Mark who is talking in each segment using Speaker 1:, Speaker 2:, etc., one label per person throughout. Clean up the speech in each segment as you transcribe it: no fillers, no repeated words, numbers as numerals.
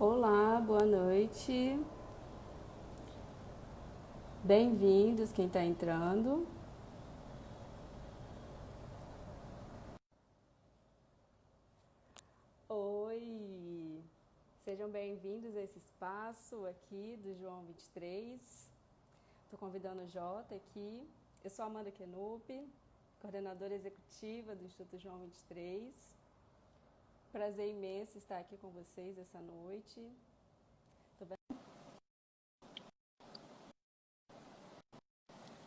Speaker 1: Olá, boa noite. Bem-vindos quem está entrando. Oi! Sejam bem-vindos a esse espaço aqui do João 23. Estou convidando o Jota aqui. Eu sou Amanda Kenup, coordenadora executiva do Instituto João 23. Prazer imenso estar aqui com vocês essa noite.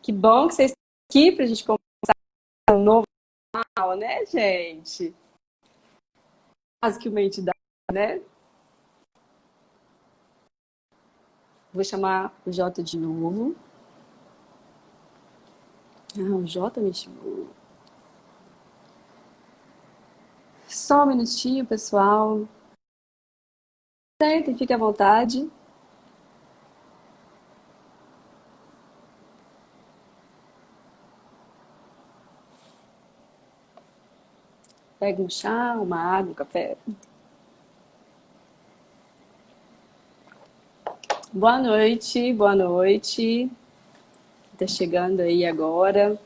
Speaker 1: Que bom que vocês estão aqui para a gente começar um novo canal, né, gente? Quase que uma entidade, né? Vou chamar o Jota de novo. O Jota me chamou. Só um minutinho, pessoal. Sentem, fique à vontade. Pega um chá, uma água, um café. Boa noite, boa noite. Está chegando aí agora.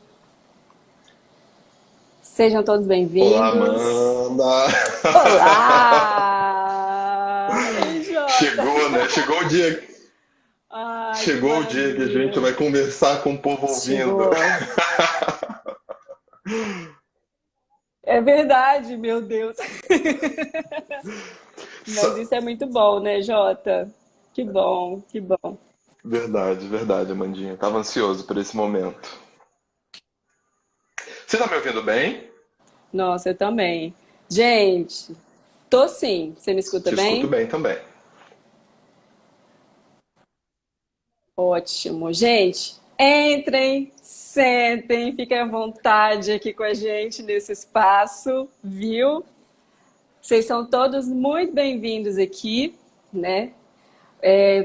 Speaker 1: Sejam todos
Speaker 2: Olá,
Speaker 1: bem-vindos.
Speaker 2: Amanda!
Speaker 1: Olá! Oi, Jota!
Speaker 2: Chegou, né?
Speaker 1: Ai, que
Speaker 2: Chegou o dia que a gente
Speaker 1: maravilha!
Speaker 2: vai conversar com o povo ouvindo.
Speaker 1: Chegou. É verdade, meu Deus. Mas
Speaker 2: Sa-
Speaker 1: isso é muito bom, né, Jota? Que bom, que bom.
Speaker 2: Verdade, verdade, Amandinha. Tava ansioso por esse momento. Você tá me ouvindo bem?
Speaker 1: Nossa, eu também. Gente, tô sim. Você me escuta
Speaker 2: Te escuto
Speaker 1: bem?
Speaker 2: bem também.
Speaker 1: Ótimo. Gente, entrem, sentem, fiquem à vontade aqui com a gente nesse espaço, viu? Vocês são todos muito bem-vindos aqui, né?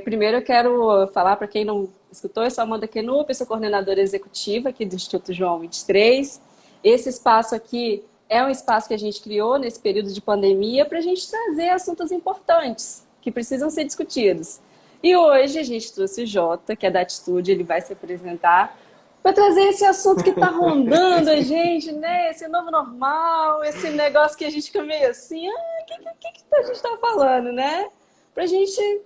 Speaker 1: Primeiro eu quero falar para quem não escutou, eu sou Amanda Kenup, eu sou coordenadora executiva aqui do Instituto João 23. Esse espaço aqui é um espaço que a gente criou nesse período de pandemia para a gente trazer assuntos importantes que precisam ser discutidos. E hoje a gente trouxe o Jota, que é da Atitude, ele vai se apresentar para trazer esse assunto que está rondando a gente, né? Esse novo normal, esse negócio que a gente fica meio assim, que a gente está falando, né? Para a gente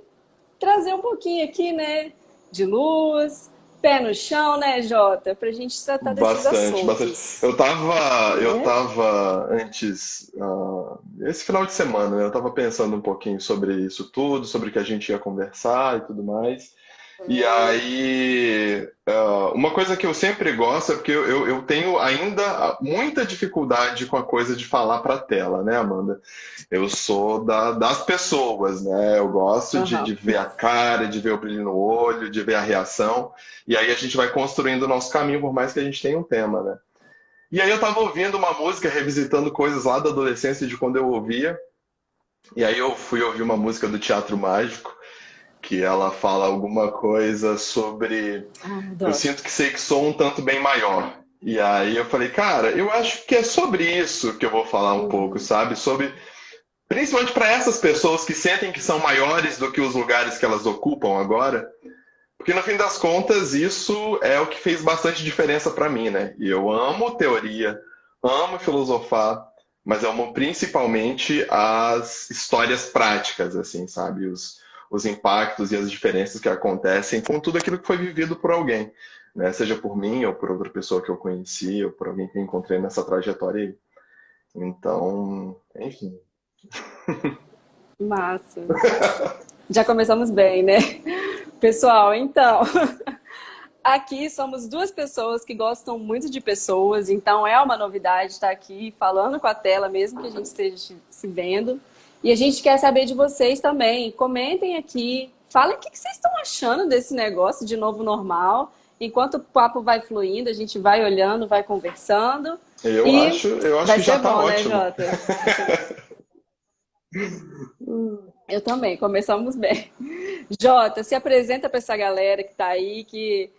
Speaker 1: trazer um pouquinho aqui, né, de luz, pé no chão, né, Jota, para a gente tratar desses
Speaker 2: Bastante, bastante.
Speaker 1: assuntos,
Speaker 2: Eu
Speaker 1: né?
Speaker 2: tava antes, esse final de semana, né, eu tava pensando um pouquinho sobre isso tudo, sobre o que a gente ia conversar e tudo mais. E aí, uma coisa que eu sempre gosto é porque eu tenho ainda muita dificuldade com a coisa de falar para a tela, né, Amanda? Eu sou das pessoas, né? Eu gosto de
Speaker 1: Aham.
Speaker 2: ver a cara, de ver o brilho no olho, de ver a reação. E aí a gente vai construindo o nosso caminho, por mais que a gente tenha um tema, né? E aí eu tava ouvindo uma música, revisitando coisas lá da adolescência, de quando eu ouvia. E aí eu fui ouvir uma música do Teatro Mágico que ela fala alguma coisa sobre
Speaker 1: Ah,
Speaker 2: eu
Speaker 1: adoro.
Speaker 2: sinto que sei que sou um tanto bem maior. E aí eu falei, cara, eu acho que é sobre isso que eu vou falar um pouco,
Speaker 1: Uhum.
Speaker 2: sabe? Sobre principalmente para essas pessoas que sentem que são maiores do que os lugares que elas ocupam agora, porque no fim das contas isso é o que fez bastante diferença para mim, né? E eu amo teoria, amo filosofar, mas amo principalmente as histórias práticas, assim, sabe? Os impactos e as diferenças que acontecem com tudo aquilo que foi vivido por alguém, né? Seja por mim ou por outra pessoa que eu conheci ou por alguém que eu encontrei nessa trajetória aí. Então, enfim.
Speaker 1: Massa. Já começamos bem, né? Pessoal, então, aqui somos duas pessoas que gostam muito de pessoas, então é uma novidade estar aqui falando com a tela, mesmo que a gente esteja se vendo. E a gente quer saber de vocês também. Comentem aqui, falem o que vocês estão achando desse negócio de novo normal. Enquanto o papo vai fluindo, a gente vai olhando, vai conversando. E
Speaker 2: Eu acho
Speaker 1: vai
Speaker 2: que já
Speaker 1: ser
Speaker 2: está
Speaker 1: bom, né,
Speaker 2: ótimo.
Speaker 1: Jota? Vai ser bom. Eu também, começamos bem. Jota, se apresenta para essa galera que está aí, que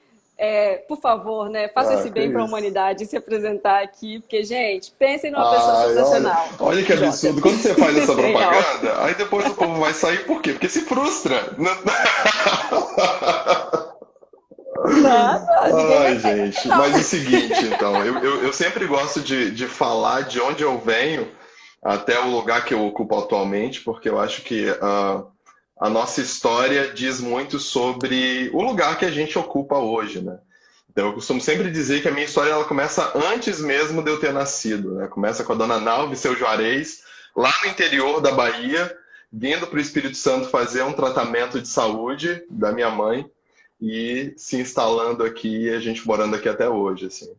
Speaker 1: Por favor, né? Faça
Speaker 2: Ah,
Speaker 1: esse
Speaker 2: que
Speaker 1: bem para a
Speaker 2: isso.
Speaker 1: humanidade e se apresentar aqui, porque, gente, pensem numa pessoa
Speaker 2: Ai, olha,
Speaker 1: sensacional,
Speaker 2: olha que
Speaker 1: Jota.
Speaker 2: absurdo. Quando você faz essa
Speaker 1: Real.
Speaker 2: propaganda, aí depois o povo vai sair por quê? Porque se frustra.
Speaker 1: Nada, ninguém vai
Speaker 2: Ai,
Speaker 1: sair daqui,
Speaker 2: gente.
Speaker 1: não.
Speaker 2: Mas o seguinte, então, eu sempre gosto de falar de onde eu venho até o lugar que eu ocupo atualmente, porque eu acho que a nossa história diz muito sobre o lugar que a gente ocupa hoje, né? Então, eu costumo sempre dizer que a minha história ela começa antes mesmo de eu ter nascido, né? Começa com a dona Nalva e seu Juarez, lá no interior da Bahia, vindo para o Espírito Santo fazer um tratamento de saúde da minha mãe e se instalando aqui, a gente morando aqui até hoje, assim.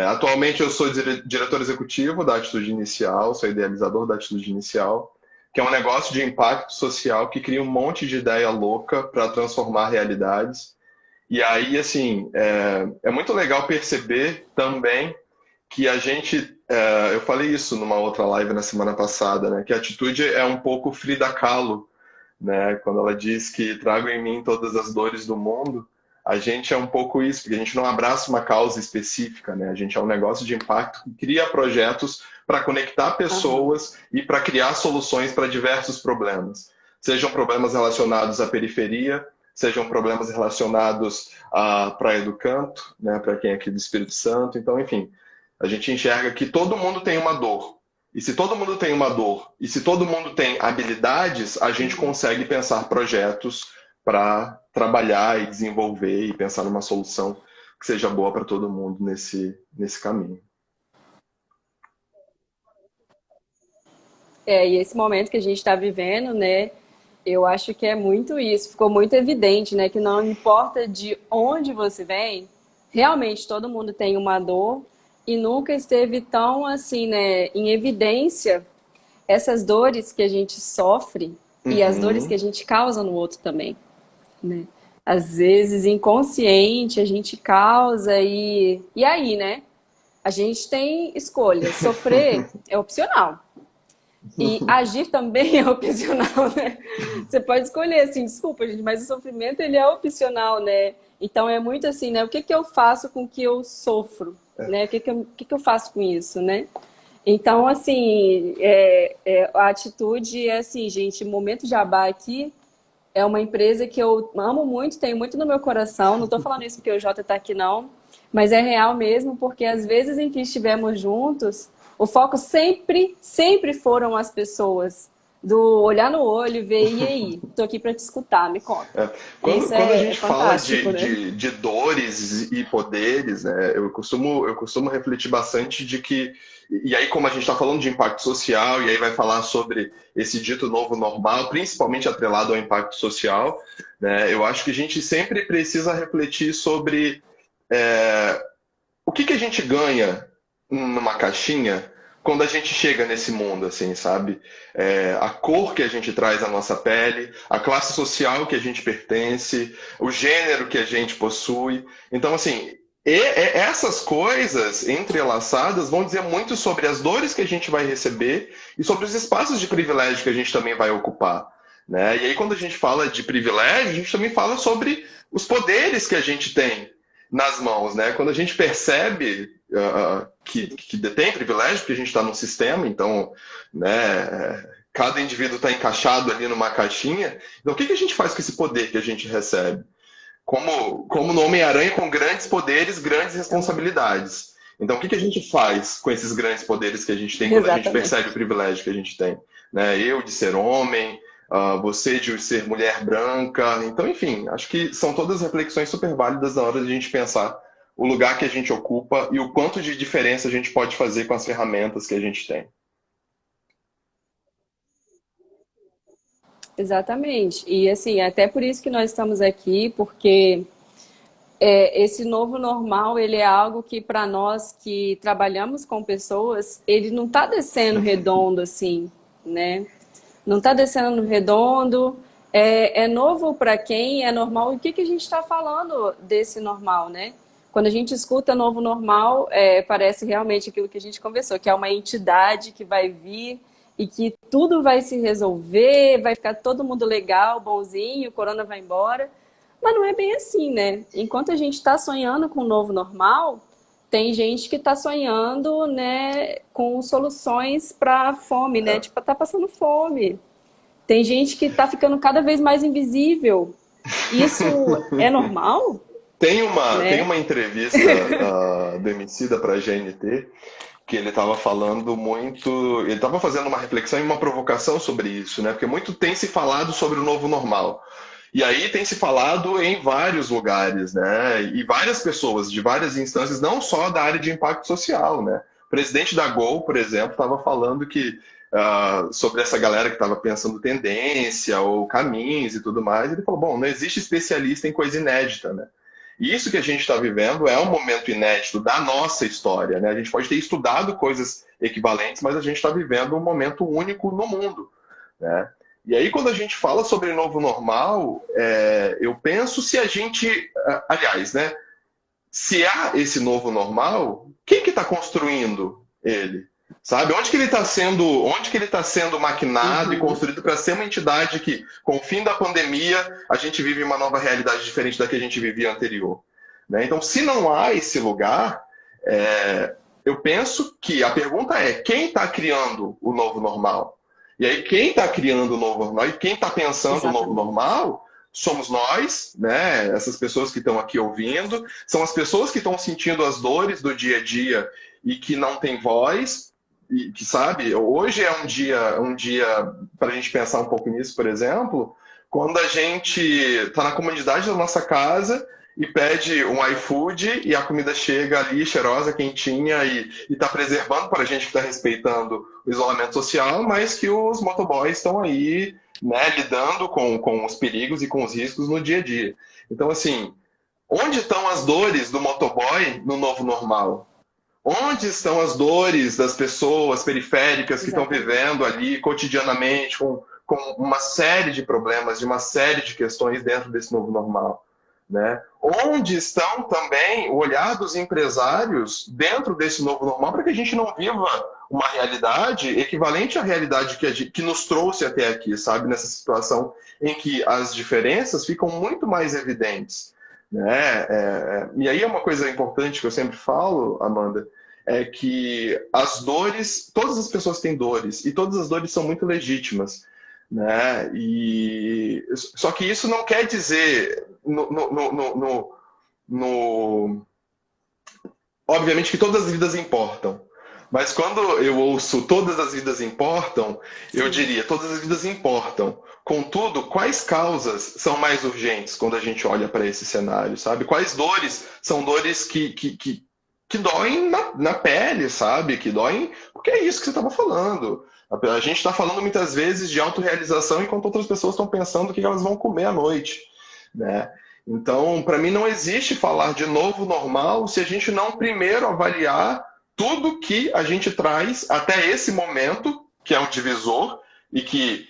Speaker 2: Atualmente eu sou diretor executivo da Atitude Inicial, sou idealizador da Atitude Inicial, que é um negócio de impacto social que cria um monte de ideia louca para transformar realidades. E aí, assim, é muito legal perceber também que a gente, eu falei isso numa outra live na semana passada, né, que a atitude é um pouco Frida Kahlo, né? Quando ela diz que trago em mim todas as dores do mundo, a gente é um pouco isso, porque a gente não abraça uma causa específica, né? A gente é um negócio de impacto que cria projetos para conectar
Speaker 1: Aham.
Speaker 2: pessoas e para criar soluções para diversos problemas. Sejam problemas relacionados à periferia, sejam problemas relacionados à Praia do Canto, né? Para quem é aqui do Espírito Santo. Então, enfim, a gente enxerga que todo mundo tem uma dor. E se todo mundo tem uma dor, e se todo mundo tem habilidades, a gente
Speaker 1: Uhum.
Speaker 2: consegue pensar projetos para trabalhar e desenvolver e pensar numa solução que seja boa para todo mundo nesse caminho.
Speaker 1: E esse momento que a gente está vivendo, né? Eu acho que é muito isso. Ficou muito evidente, né? Que não importa de onde você vem, realmente todo mundo tem uma dor e nunca esteve tão assim, né? Em evidência essas dores que a gente sofre e as dores que a
Speaker 2: Uhum.
Speaker 1: gente causa no outro também, né? Às vezes inconsciente a gente causa e aí, né? A gente tem escolha. Sofrer é opcional. E agir também é opcional, né? Você pode escolher assim, desculpa, gente, mas o sofrimento ele é opcional, né? Então é muito assim, né? O que que eu faço com o que eu sofro, né? O que que eu faço com isso, né? Então, assim, a atitude é assim, gente, Momento Jabá aqui é uma empresa que eu amo muito, tenho muito no meu coração. Não estou falando isso porque o Jota está aqui, não. Mas é real mesmo, porque às vezes em que estivemos juntos, o foco sempre, sempre foram as pessoas. Do olhar no olho e ver, e aí? Tô aqui para te escutar, me conta.
Speaker 2: É.
Speaker 1: E
Speaker 2: Quando,
Speaker 1: isso
Speaker 2: quando a
Speaker 1: é
Speaker 2: gente fala
Speaker 1: fantástico, né?
Speaker 2: de dores e poderes, né, eu costumo refletir bastante de que, e aí como a gente está falando de impacto social, e aí vai falar sobre esse dito novo normal, principalmente atrelado ao impacto social, né, eu acho que a gente sempre precisa refletir sobre o que que a gente ganha numa caixinha quando a gente chega nesse mundo, assim, sabe? A cor que a gente traz à nossa pele, a classe social que a gente pertence, o gênero que a gente possui. Então, assim, essas coisas entrelaçadas vão dizer muito sobre as dores que a gente vai receber e sobre os espaços de privilégio que a gente também vai ocupar. Né? E aí, quando a gente fala de privilégio, a gente também fala sobre os poderes que a gente tem nas mãos, né? Quando a gente percebe que detém privilégio, porque a gente está num sistema, então, né? Cada indivíduo está encaixado ali numa caixinha. Então, o que a gente faz com esse poder que a gente recebe? Como no Homem-Aranha, com grandes poderes, grandes responsabilidades. Então, o que a gente faz com esses grandes poderes que a gente tem quando a gente percebe o
Speaker 1: Exatamente.
Speaker 2: privilégio que a gente tem? Né? Eu de ser homem, você de ser mulher branca. Então, enfim, acho que são todas reflexões super válidas na hora de a gente pensar o lugar que a gente ocupa e o quanto de diferença a gente pode fazer com as ferramentas que a gente tem.
Speaker 1: Exatamente. E assim, até por isso que nós estamos aqui, porque esse novo normal, ele é algo que para nós que trabalhamos com pessoas, ele não está descendo redondo assim, né? Não está descendo redondo. É novo para quem é normal. E o que que a gente está falando desse normal, né? Quando a gente escuta novo normal, parece realmente aquilo que a gente conversou, que é uma entidade que vai vir e que tudo vai se resolver, vai ficar todo mundo legal, bonzinho, o corona vai embora. Mas não é bem assim, né? Enquanto a gente está sonhando com o novo normal, tem gente que está sonhando, né, com soluções para a fome, né? Tipo, tá passando fome. Tem gente que está ficando cada vez mais invisível. Isso é normal,
Speaker 2: Tem
Speaker 1: né?
Speaker 2: uma entrevista do Emicida para a GNT que ele estava falando muito, ele estava fazendo uma reflexão e uma provocação sobre isso, né? Porque muito tem se falado sobre o novo normal. E aí tem se falado em vários lugares, né? E várias pessoas de várias instâncias, não só da área de impacto social, né? O presidente da Gol, por exemplo, estava falando que sobre essa galera que estava pensando tendência ou caminhos e tudo mais. Ele falou: bom, não existe especialista em coisa inédita, né? E isso que a gente está vivendo é um momento inédito da nossa história, né? A gente pode ter estudado coisas equivalentes, mas a gente está vivendo um momento único no mundo, né? E aí, quando a gente fala sobre novo normal, eu penso se a gente, aliás, né? Se há esse novo normal, quem que está construindo ele? Sabe? Onde que ele está sendo maquinado e
Speaker 1: Uhum,
Speaker 2: construído para ser uma entidade que, com o fim da pandemia, a gente vive uma nova realidade diferente da que a gente vivia anterior. Né? Então, se não há esse lugar, eu penso que a pergunta é quem está criando o novo normal? E aí, quem está criando o novo normal e quem está pensando o novo
Speaker 1: exatamente.
Speaker 2: normal somos nós, né? Essas pessoas que estão aqui ouvindo, são as pessoas que estão sentindo as dores do dia a dia e que não têm voz, e que sabe, hoje é um dia para a gente pensar um pouco nisso, por exemplo, quando a gente está na comunidade da nossa casa e pede um iFood e a comida chega ali cheirosa, quentinha e está preservando para a gente que está respeitando o isolamento social, mas que os motoboys estão aí, né, lidando com os perigos e com os riscos no dia a dia. Então, assim, onde estão as dores do motoboy no novo normal? Onde estão as dores das pessoas periféricas que estão
Speaker 1: Exatamente.
Speaker 2: vivendo ali cotidianamente com uma série de problemas, de uma série de questões dentro desse novo normal? Né? Onde estão também o olhar dos empresários dentro desse novo normal para que a gente não viva uma realidade equivalente à realidade que nos trouxe até aqui, sabe? Nessa situação em que as diferenças ficam muito mais evidentes. Né? E aí é uma coisa importante que eu sempre falo, Amanda, é que as dores, todas as pessoas têm dores, e todas as dores são muito legítimas. Né? Só que isso não quer dizer no, obviamente que todas as vidas importam. Mas quando eu ouço todas as vidas importam, eu
Speaker 1: Sim.
Speaker 2: diria todas as vidas importam. Contudo, quais causas são mais urgentes quando a gente olha para esse cenário, sabe? Quais dores são dores que doem na pele, sabe? Que doem, porque é isso que você estava falando. A gente está falando muitas vezes de autorrealização enquanto outras pessoas estão pensando o que elas vão comer à noite, né? Então, para mim, não existe falar de novo normal se a gente não primeiro avaliar tudo que a gente traz até esse momento, que é um divisor, e que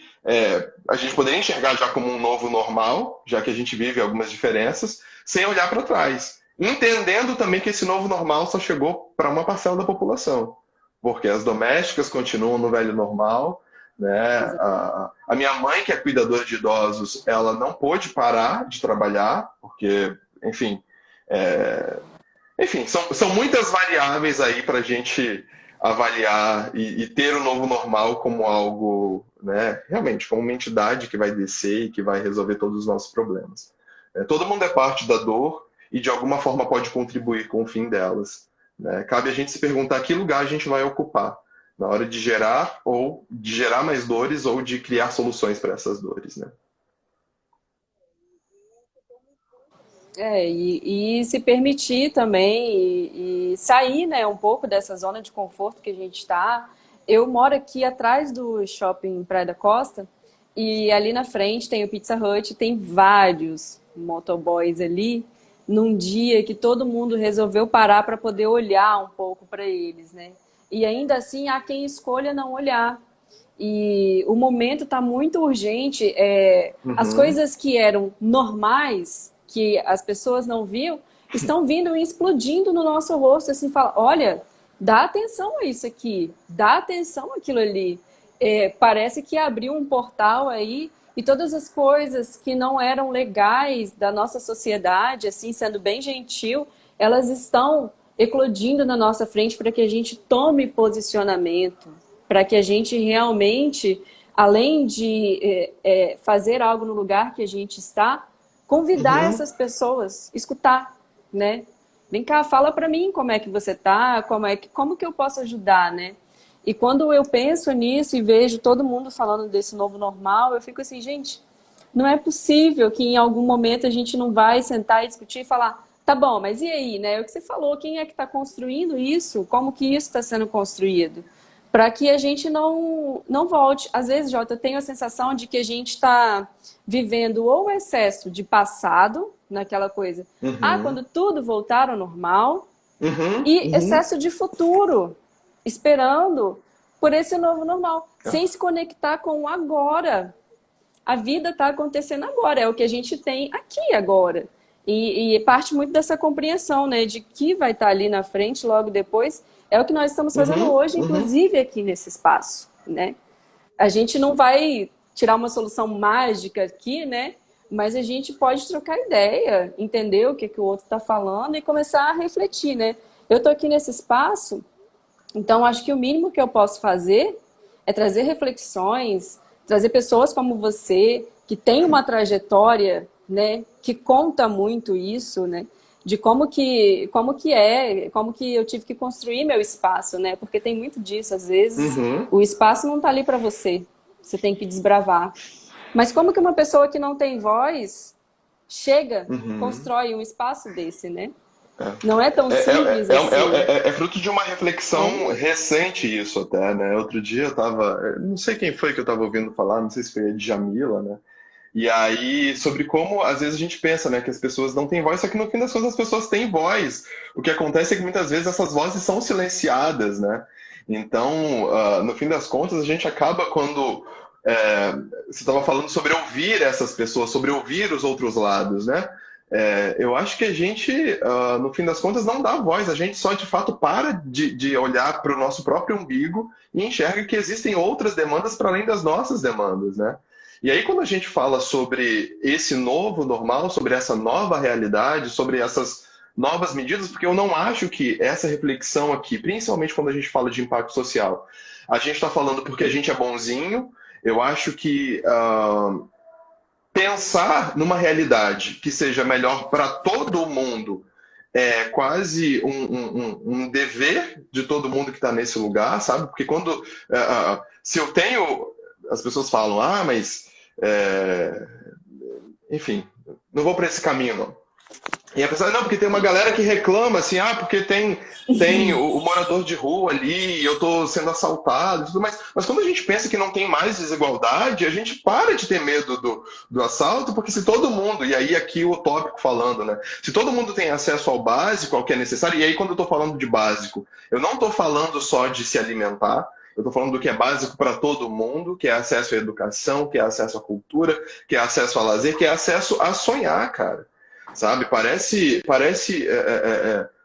Speaker 2: a gente poderia enxergar já como um novo normal, já que a gente vive algumas diferenças, sem olhar para trás. Entendendo também que esse novo normal só chegou para uma parcela da população, porque as domésticas continuam no velho normal, né?
Speaker 1: Exatamente.
Speaker 2: A minha mãe, que é cuidadora de idosos, ela não pôde parar de trabalhar, porque, enfim, são muitas variáveis aí para a gente avaliar e ter o novo normal como algo, né, realmente, como uma entidade que vai descer e que vai resolver todos os nossos problemas. Todo mundo é parte da dor e de alguma forma pode contribuir com o fim delas. Né? Cabe a gente se perguntar que lugar a gente vai ocupar na hora de gerar mais dores ou de criar soluções para essas dores. Né?
Speaker 1: E se permitir também e sair, né, um pouco dessa zona de conforto que a gente está. Eu moro aqui atrás do shopping Praia da Costa e ali na frente tem o Pizza Hut, tem vários motoboys ali, num dia que todo mundo resolveu parar para poder olhar um pouco para eles, né? E ainda assim há quem escolha não olhar. E o momento está muito urgente. As
Speaker 2: Uhum.
Speaker 1: coisas que eram normais, que as pessoas não viam, estão vindo e explodindo no nosso rosto. Assim, fala, olha, dá atenção a isso aqui, dá atenção àquilo ali. Parece que abriu um portal aí E todas as coisas que não eram legais da nossa sociedade, assim, sendo bem gentil, elas estão eclodindo na nossa frente para que a gente tome posicionamento, para que a gente realmente, além de fazer algo no lugar que a gente está, convidar
Speaker 2: Uhum,
Speaker 1: essas pessoas, escutar, né? Vem cá, fala para mim como é que você tá, como que eu posso ajudar, né? E quando eu penso nisso e vejo todo mundo falando desse novo normal, eu fico assim, gente, não é possível que em algum momento a gente não vai sentar e discutir e falar, tá bom, mas e aí, né? O que você falou, quem é que está construindo isso? Como que isso está sendo construído? Para que a gente não volte. Às vezes, Jota, eu tenho a sensação de que a gente está vivendo ou o excesso de passado, naquela coisa,
Speaker 2: uhum,
Speaker 1: quando tudo voltar ao normal,
Speaker 2: uhum,
Speaker 1: e
Speaker 2: uhum.
Speaker 1: excesso de futuro, esperando por esse novo normal,
Speaker 2: É.
Speaker 1: sem se conectar com o agora. A vida está acontecendo agora, é o que a gente tem aqui agora. E parte muito dessa compreensão, né, de que vai estar ali na frente, logo depois, é o que nós estamos fazendo
Speaker 2: Uhum,
Speaker 1: hoje,
Speaker 2: uhum.
Speaker 1: inclusive aqui nesse espaço, né? A gente não vai tirar uma solução mágica aqui, né? Mas a gente pode trocar ideia, entender o que, que o outro está falando e começar a refletir, né? Eu estou aqui nesse espaço, então acho que o mínimo que eu posso fazer é trazer reflexões, trazer pessoas como você, que tem uma trajetória, né, que conta muito isso, né, de como que eu tive que construir meu espaço, né, porque tem muito disso, às vezes
Speaker 2: Uhum,
Speaker 1: o espaço não está ali para você, você tem que desbravar. Mas como que uma pessoa que não tem voz chega,
Speaker 2: uhum.
Speaker 1: constrói um espaço desse, né?
Speaker 2: É.
Speaker 1: Não é tão simples assim.
Speaker 2: É fruto de uma reflexão
Speaker 1: Como?
Speaker 2: recente isso até, né? Outro dia eu tava, não sei quem foi que eu tava ouvindo falar, não sei se foi a Djamila, né? E aí, sobre como às vezes a gente pensa, né, que as pessoas não têm voz, só que no fim das contas as pessoas têm voz. O que acontece é que muitas vezes essas vozes são silenciadas, né? Então, no fim das contas, a gente acaba quando você estava falando sobre ouvir essas pessoas, sobre ouvir os outros lados, né? Eu acho que a gente, no fim das contas, não dá voz, a gente só de fato para de olhar para o nosso próprio umbigo e enxerga que existem outras demandas para além das nossas demandas, né? E aí, quando a gente fala sobre esse novo normal, sobre essa nova realidade, sobre essas novas medidas, porque eu não acho que essa reflexão aqui, principalmente quando a gente fala de impacto social, a gente está falando porque a gente é bonzinho. Eu acho que pensar numa realidade que seja melhor para todo mundo é quase um dever de todo mundo que está nesse lugar, sabe? Porque quando. Se eu tenho. As pessoas falam, mas. é, enfim, não vou para esse caminho, não. E a pessoa, não, porque tem uma galera que reclama assim, porque tem o morador de rua ali, e eu tô sendo assaltado e tudo mais. Mas quando a gente pensa que não tem mais desigualdade, a gente para de ter medo do assalto, porque se todo mundo, e aí aqui o tópico falando, né? Se todo mundo tem acesso ao básico, ao que é necessário, e aí quando eu tô falando de básico, eu não tô falando só de se alimentar, eu estou falando do que é básico para todo mundo, que é acesso à educação, que é acesso à cultura, que é acesso a lazer, que é acesso a sonhar, cara. Sabe? Parece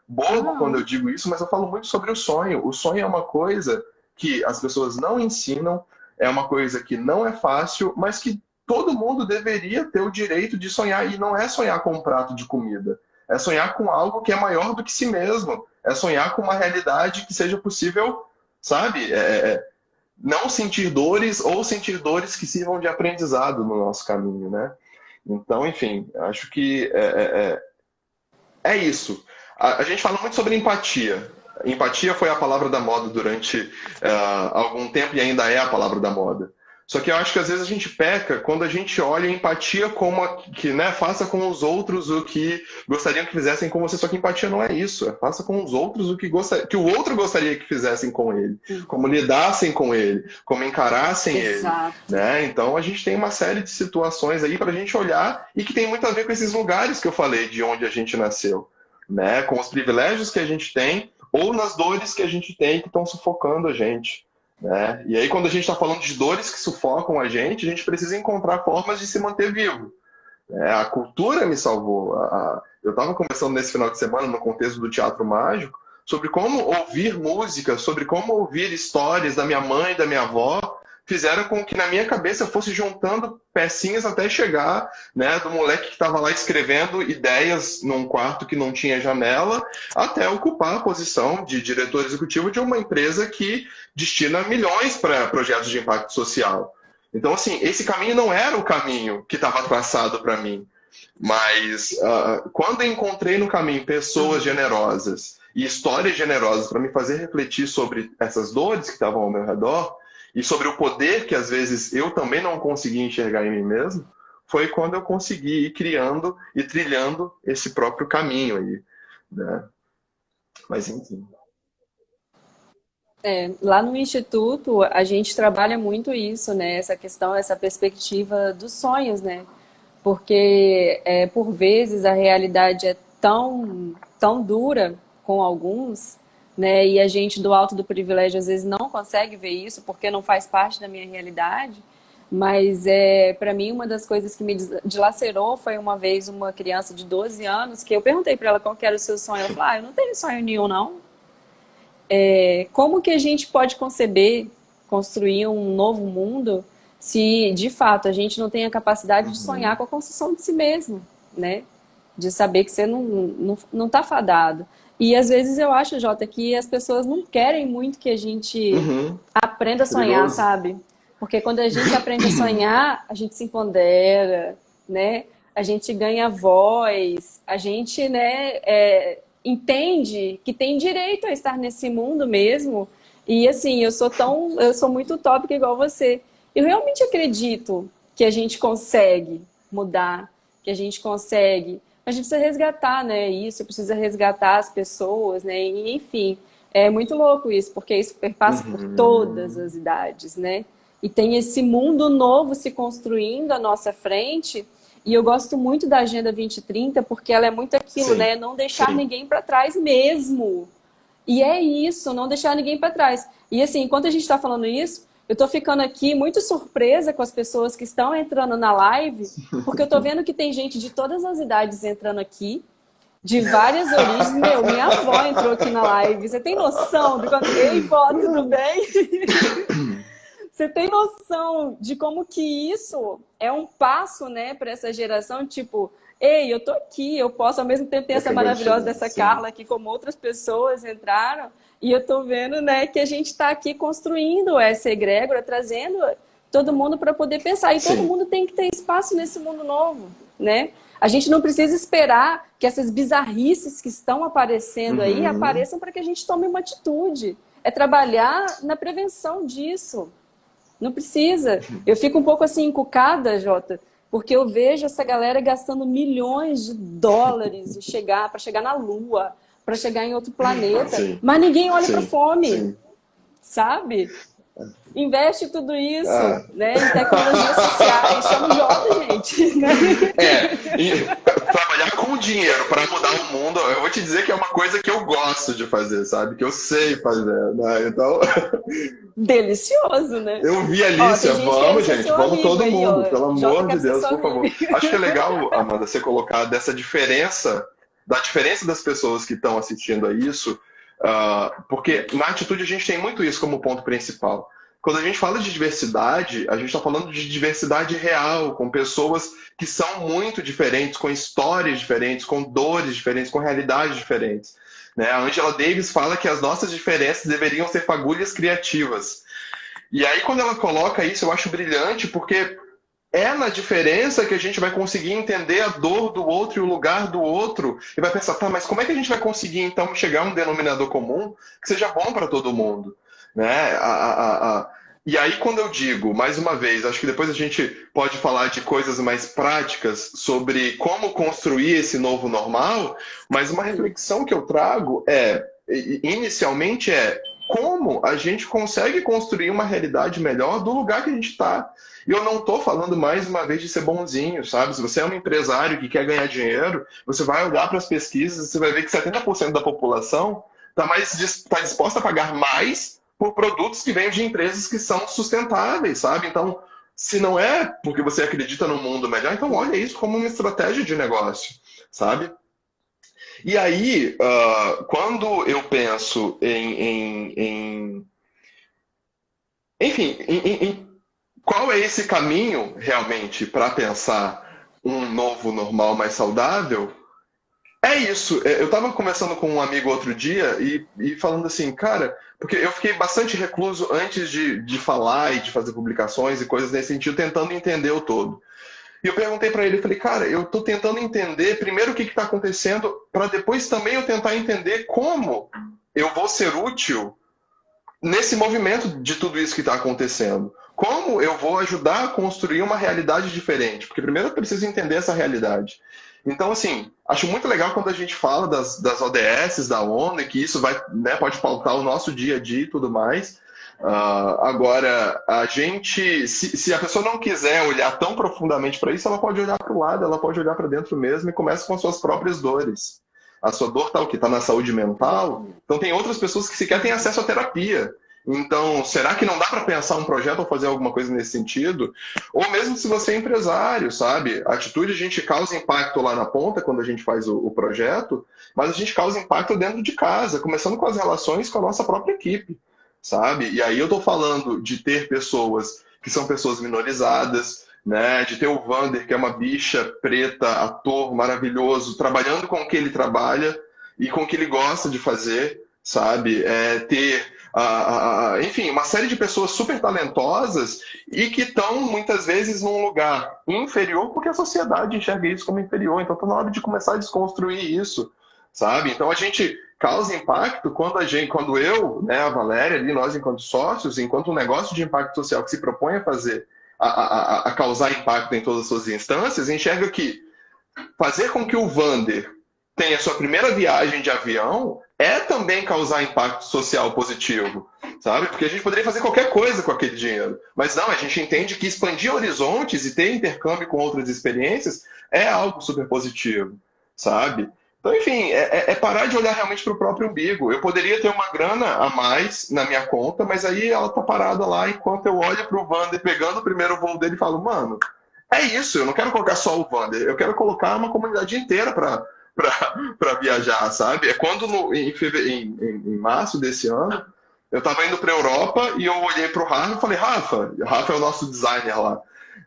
Speaker 2: bobo quando eu
Speaker 1: Não.
Speaker 2: digo isso, mas eu falo muito sobre o sonho. O sonho é uma coisa que as pessoas não ensinam, é uma coisa que não é fácil, mas que todo mundo deveria ter o direito de sonhar. E não é sonhar com um prato de comida, é sonhar com algo que é maior do que si mesmo. É sonhar com uma realidade que seja possível, sabe? Não sentir dores ou sentir dores que sirvam de aprendizado no nosso caminho, né? Então, enfim, acho que é isso. A gente fala muito sobre empatia. Empatia foi a palavra da moda durante algum tempo e ainda é a palavra da moda. Só que eu acho que às vezes a gente peca quando a gente olha a empatia como que, né, faça com os outros o que gostariam que fizessem com você. Só que empatia não é isso. É faça com os outros o que o outro gostaria que fizessem com ele. Como lidassem com ele, como encarassem ele.
Speaker 1: Exato.
Speaker 2: Né? Então a gente tem uma série de situações aí para a gente olhar e que tem muito a ver com esses lugares que eu falei de onde a gente nasceu, né? Com os privilégios que a gente tem ou nas dores que a gente tem que estão sufocando a gente. Né? E aí, quando a gente está falando de dores que sufocam a gente precisa encontrar formas de se manter vivo. Né? A cultura me salvou. Eu estava conversando nesse final de semana, no contexto do teatro mágico, sobre como ouvir música, sobre como ouvir histórias da minha mãe, da minha avó, fizeram com que na minha cabeça eu fosse juntando pecinhas até chegar, né, do moleque que estava lá escrevendo ideias num quarto que não tinha janela, até ocupar a posição de diretor executivo de uma empresa que destina milhões para projetos de impacto social. Então, assim, esse caminho não era o caminho que estava traçado para mim. Mas quando eu encontrei no caminho pessoas generosas e histórias generosas para me fazer refletir sobre essas dores que estavam ao meu redor e sobre o poder que às vezes eu também não conseguia enxergar em mim mesmo, foi quando eu consegui ir criando e trilhando esse próprio caminho aí, né? Mas enfim.
Speaker 1: Lá no Instituto, a gente trabalha muito isso, né? Essa questão, essa perspectiva dos sonhos, né? Porque, por vezes, a realidade é tão dura com alguns, né? E a gente do alto do privilégio, às vezes, não consegue ver isso, porque não faz parte da minha realidade. Mas, para mim, uma das coisas que me dilacerou foi uma vez uma criança de 12 anos, que eu perguntei para ela qual que era o seu sonho. Ela falou, eu não tenho sonho nenhum, não. Como que a gente pode conceber, construir um novo mundo se, de fato, a gente não tem a capacidade de sonhar com a construção de si mesmo, né? De saber que você não tá fadado. E às vezes eu acho, Jota, que as pessoas não querem muito que a gente
Speaker 2: Uhum.
Speaker 1: aprenda a sonhar,
Speaker 2: Perigoso.
Speaker 1: sabe? Porque quando a gente aprende a sonhar, a gente se empodera, né? A gente ganha voz, a gente, né, entende que tem direito a estar nesse mundo mesmo. E assim, eu sou muito utópica igual você. Eu realmente acredito que a gente consegue mudar, que a gente consegue. A gente precisa resgatar, né, isso, precisa resgatar as pessoas, né, e, enfim. É muito louco isso, porque isso perpassa por todas
Speaker 2: Uhum.
Speaker 1: as idades, né? E tem esse mundo novo se construindo à nossa frente. E eu gosto muito da Agenda 2030 porque ela é muito aquilo,
Speaker 2: Sim,
Speaker 1: né? Não deixar
Speaker 2: sim.
Speaker 1: ninguém para trás mesmo. E é isso, não deixar ninguém para trás. E assim, enquanto a gente está falando isso, eu estou ficando aqui muito surpresa com as pessoas que estão entrando na live, porque eu estou vendo que tem gente de todas as idades entrando aqui, de várias origens. Meu, minha avó entrou aqui na live. Você tem noção do quanto... Ei, vó, tudo bem? Você tem noção de como que isso é um passo, né, para essa geração? Tipo, ei, eu tô aqui, eu posso ao mesmo tempo ter essa
Speaker 2: Acabou de
Speaker 1: maravilhosa
Speaker 2: chegar,
Speaker 1: dessa
Speaker 2: sim.
Speaker 1: Carla aqui, como outras pessoas entraram, e eu tô vendo, né, que a gente está aqui construindo essa egrégora, trazendo todo mundo para poder pensar, e todo
Speaker 2: Sim.
Speaker 1: mundo tem que ter espaço nesse mundo novo, né? A gente não precisa esperar que essas bizarrices que estão aparecendo aí
Speaker 2: Uhum.
Speaker 1: apareçam para que a gente tome uma atitude. É trabalhar na prevenção disso. Não precisa. Eu fico um pouco assim encucada, Jota, porque eu vejo essa galera gastando milhões de dólares para chegar na Lua, para chegar em outro planeta,
Speaker 2: Sim,
Speaker 1: mas ninguém olha para
Speaker 2: sim,
Speaker 1: fome,
Speaker 2: sim.
Speaker 1: sabe? Investe tudo isso,
Speaker 2: Ah,
Speaker 1: né, em tecnologias sociais. Chama o Jota, gente, né?
Speaker 2: e trabalhar com dinheiro para mudar o mundo, eu vou te dizer que é uma coisa que eu gosto de fazer, sabe? Que eu sei fazer, né? Então,
Speaker 1: Delicioso, né?
Speaker 2: eu vi a
Speaker 1: Ó, tem
Speaker 2: Alicia,
Speaker 1: gente querendo
Speaker 2: vamos,
Speaker 1: ser
Speaker 2: gente,
Speaker 1: seu
Speaker 2: vamos
Speaker 1: amigo
Speaker 2: todo
Speaker 1: aí,
Speaker 2: mundo,
Speaker 1: ó.
Speaker 2: pelo
Speaker 1: Jota
Speaker 2: amor de
Speaker 1: quer ser
Speaker 2: Deus,
Speaker 1: seu
Speaker 2: por favor.
Speaker 1: amigo.
Speaker 2: Acho que é legal, Amanda, você colocar dessa diferença, da diferença das pessoas que estão assistindo a isso, porque na atitude a gente tem muito isso como ponto principal. Quando a gente fala de diversidade, a gente está falando de diversidade real, com pessoas que são muito diferentes, com histórias diferentes, com dores diferentes, com realidades diferentes. Né? A Angela Davis fala que as nossas diferenças deveriam ser fagulhas criativas. E aí, quando ela coloca isso, eu acho brilhante, porque é na diferença que a gente vai conseguir entender a dor do outro e o lugar do outro. E vai pensar, tá, mas como é que a gente vai conseguir, então, chegar a um denominador comum que seja bom para todo mundo? Né? E aí, quando eu digo, mais uma vez, acho que depois a gente pode falar de coisas mais práticas sobre como construir esse novo normal, mas uma
Speaker 1: Sim.
Speaker 2: reflexão que eu trago inicialmente, como a gente consegue construir uma realidade melhor do lugar que a gente está. E eu não estou falando mais uma vez de ser bonzinho, sabe? Se você é um empresário que quer ganhar dinheiro, você vai olhar para as pesquisas e você vai ver que 70% da população está disposta a pagar mais por produtos que vêm de empresas que são sustentáveis, sabe? Então, se não é porque você acredita num mundo melhor, então olha isso como uma estratégia de negócio, sabe? E aí, quando eu penso enfim, qual é esse caminho realmente para pensar um novo normal mais saudável? É isso. Eu estava conversando com um amigo outro dia e falando assim, cara, porque eu fiquei bastante recluso antes de falar e de fazer publicações e coisas nesse sentido, tentando entender o todo. E eu perguntei para ele, falei, cara, eu estou tentando entender primeiro o que está acontecendo, para depois também eu tentar entender como eu vou ser útil nesse movimento de tudo isso que está acontecendo. Como eu vou ajudar a construir uma realidade diferente? Porque primeiro eu preciso entender essa realidade. Então, assim, acho muito legal quando a gente fala das ODS, da ONU, e que isso vai, né, pode pautar o nosso dia a dia e tudo mais. Agora, a gente, se a pessoa não quiser olhar tão profundamente para isso, ela pode olhar para o lado, ela pode olhar para dentro mesmo e começa com as suas próprias dores. A sua dor está o quê? Está na saúde mental? Então tem outras pessoas que sequer têm acesso à terapia. Então, será que não dá para pensar um projeto ou fazer alguma coisa nesse sentido? Ou mesmo se você é empresário, sabe? A atitude a gente causa impacto lá na ponta quando a gente faz o projeto, mas a gente causa impacto dentro de casa, começando com as relações com a nossa própria equipe, sabe? E aí eu estou falando de ter pessoas que são pessoas minorizadas, né? De ter o Vander, que é uma bicha preta, ator maravilhoso, trabalhando com o que ele trabalha e com o que ele gosta de fazer, sabe? Ter enfim, uma série de pessoas super talentosas e que estão, muitas vezes, num lugar inferior porque a sociedade enxerga isso como inferior. Então, está na hora de começar a desconstruir isso, sabe? Então, a gente causa impacto quando eu, né, a Valéria, ali, nós enquanto sócios, enquanto um negócio de impacto social que se propõe a fazer, a causar impacto em todas as suas instâncias, enxerga que fazer com que o Vander tenha sua primeira viagem de avião é também causar impacto social positivo, sabe? Porque a gente poderia fazer qualquer coisa com aquele dinheiro. Mas não, a gente entende que expandir horizontes e ter intercâmbio com outras experiências é algo super positivo, sabe? Então, enfim, é parar de olhar realmente para o próprio umbigo. Eu poderia ter uma grana a mais na minha conta, mas aí ela tá parada lá enquanto eu olho para o Vander pegando o primeiro voo dele e falo, mano, é isso, eu não quero colocar só o Vander, eu quero colocar uma comunidade inteira para viajar, sabe? É quando em março desse ano eu estava indo para a Europa e eu olhei para o Rafa e falei, Rafa é o nosso designer lá,